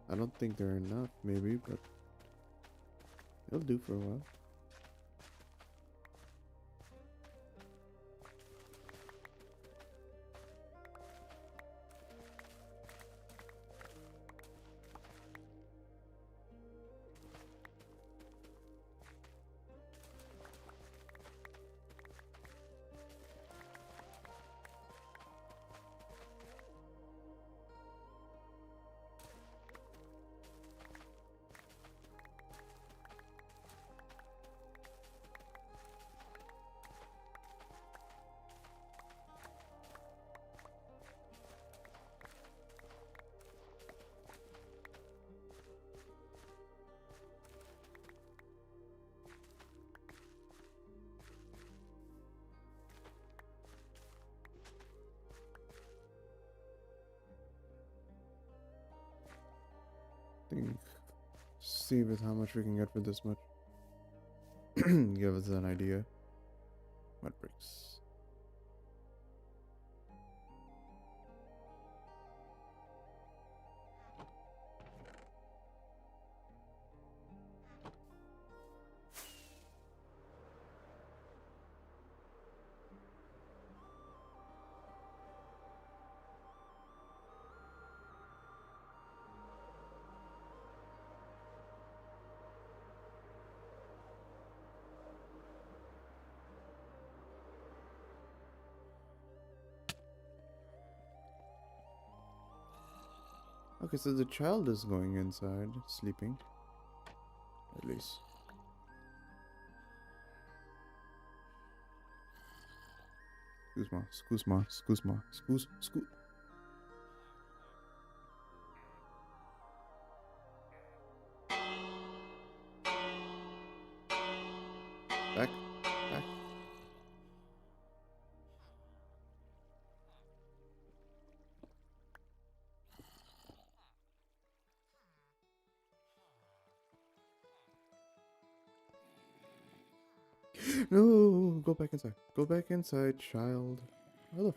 I don't think they're enough, maybe, but it'll do for a while. think. See with how much we can get for this much. Give us an idea. Mud bricks. Okay, so the child is going inside, sleeping. At least. Excuse me. Back. No, go back inside. Go back inside, child. How the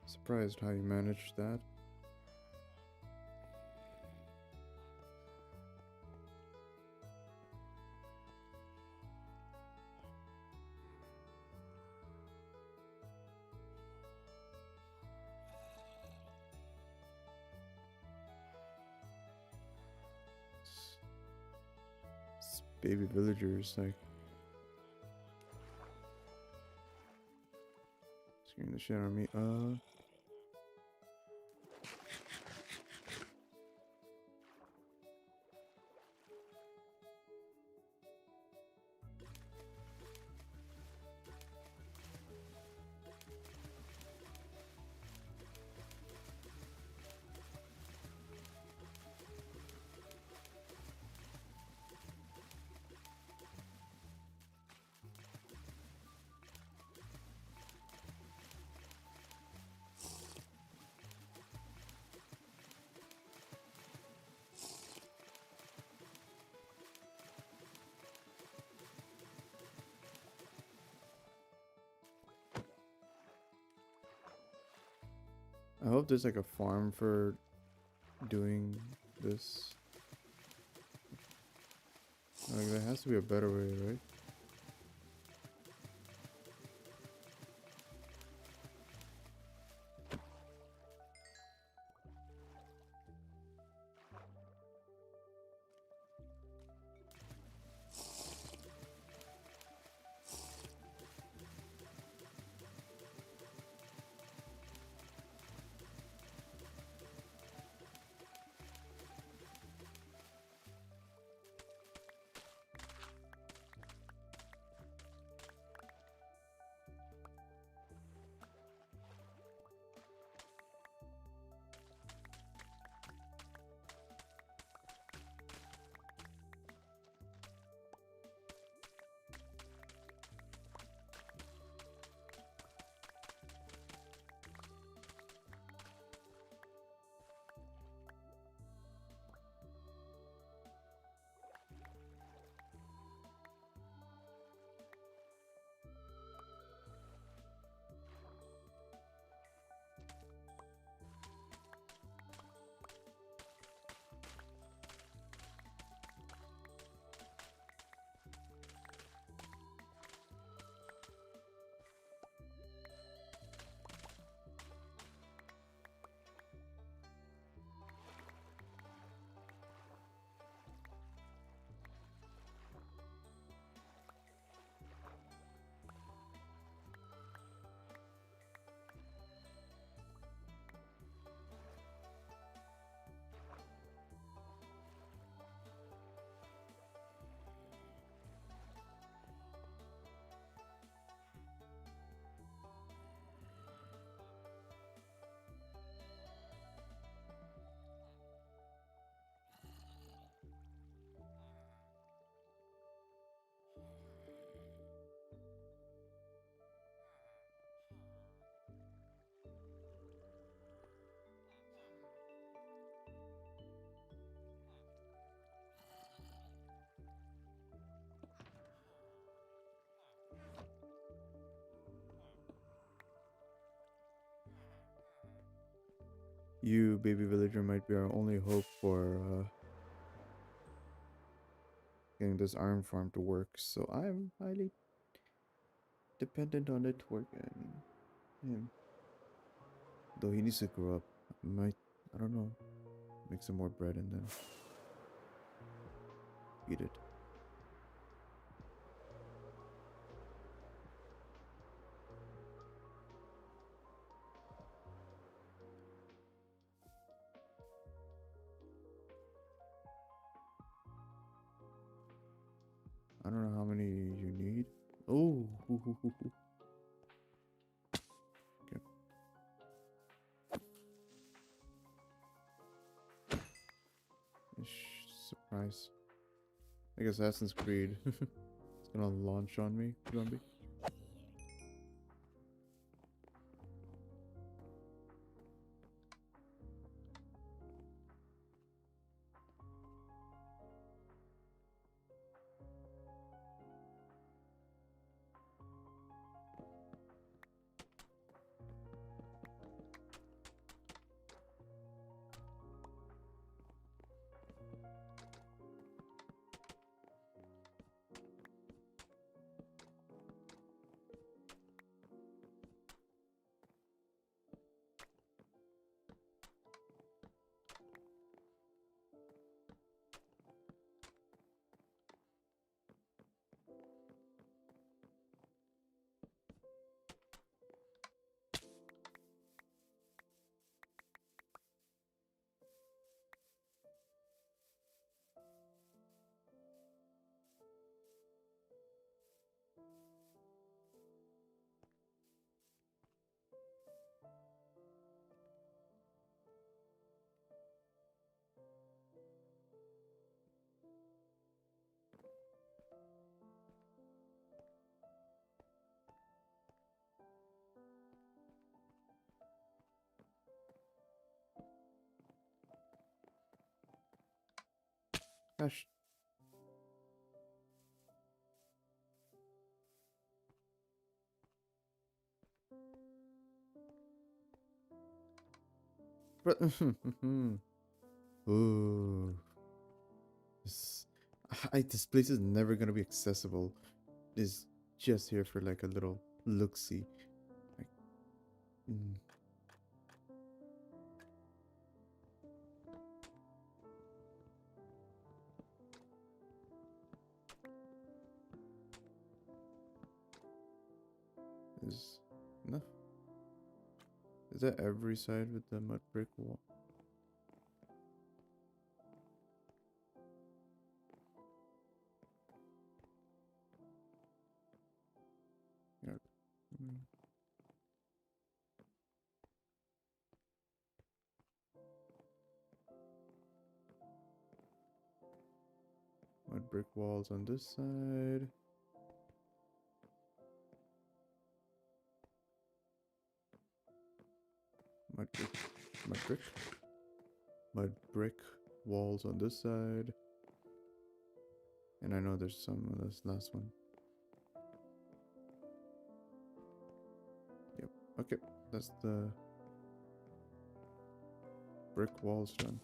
surprised how you managed that. Baby villagers, like, scaring the shit out of me. I hope there's like a farm for doing this. Like, there has to be a better way, right? You, baby villager, might be our only hope for getting this iron farm to work, so I'm highly dependent on it working. Him. Though he needs to grow up. I don't know, make some more bread and then eat it. I don't know how many you need. Oh, okay. Surprise. I guess Assassin's Creed. It's gonna launch on me, zombie. Gosh. But ooh, this, this place is never gonna be accessible. It's just here for like a little look-see. Like, mm. Is enough. Is that every side with the mud brick wall? Yeah. Mm. Mud brick walls on this side. Mud brick. Mud brick. Mud brick walls on this side. And I know there's some of this last one. Yep. Okay. That's the brick walls done.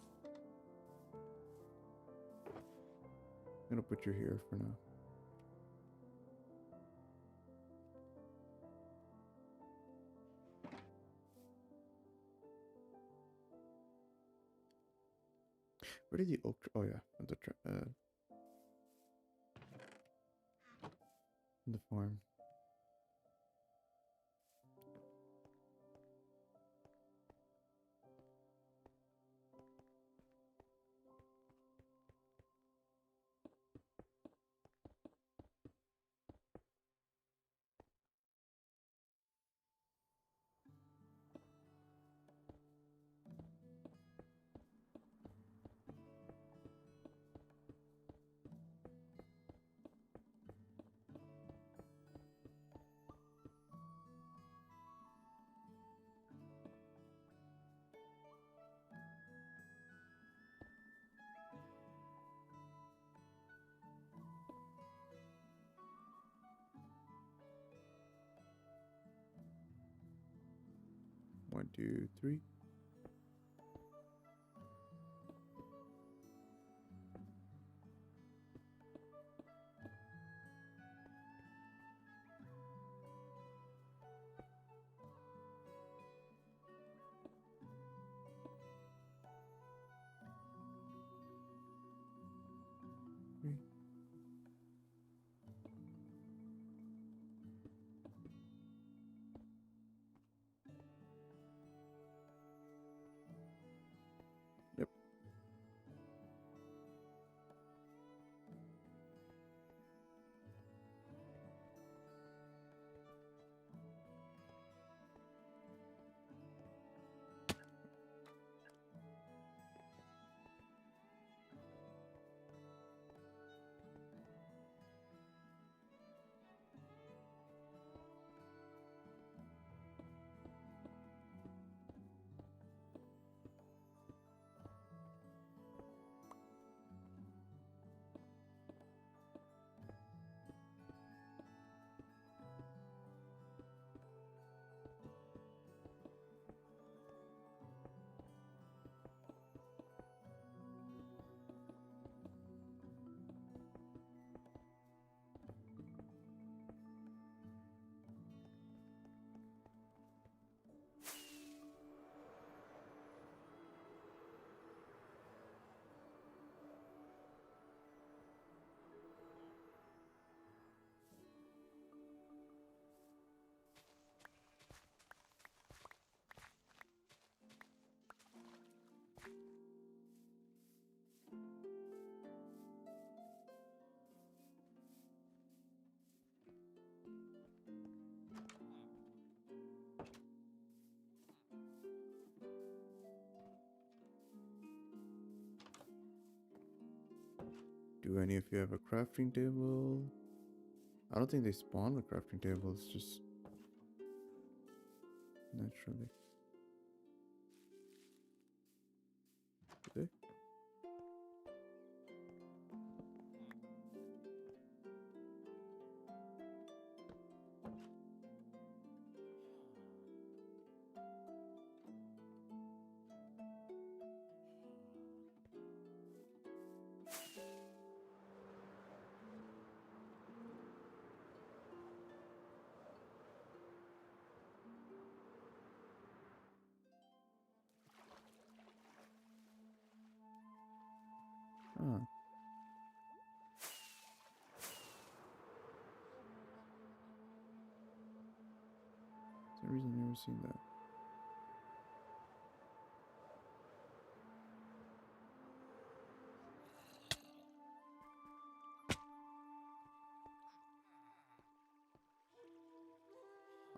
I'm gonna put you here for now. Where did the oak? Oh yeah, in the farm. One, two, three. Do any of you have a crafting table? I don't think they spawn with crafting tables, just naturally. Do they? Ah. For some reason I've never seen that.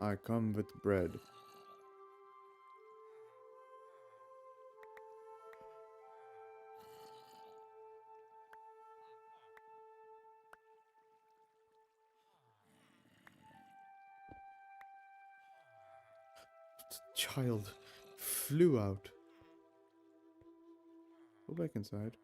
I come with bread. The child flew out. Go back inside.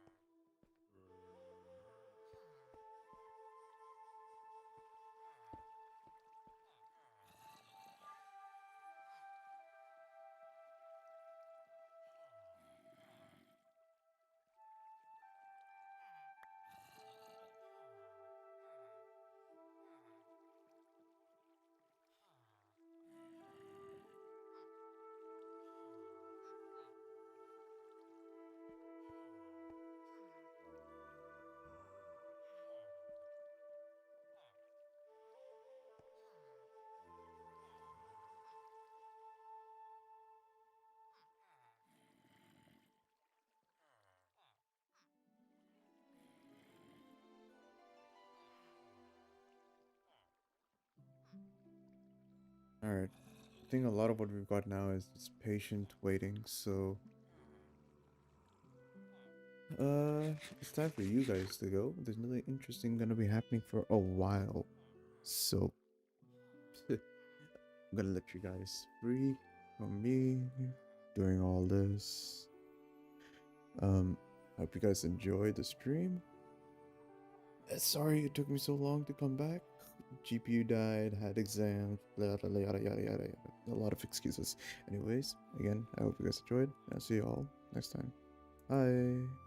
Alright. I think a lot of what we've got now is just patient waiting, so it's time for you guys to go. There's nothing interesting gonna be happening for a while. So I'm gonna let you guys free from me doing all this. Hope you guys enjoyed the stream. Sorry it took me so long to come back. GPU died, had exams, yada yada yada yada. A lot of excuses. Anyways, again, I hope you guys enjoyed. I'll see you all next time. Bye.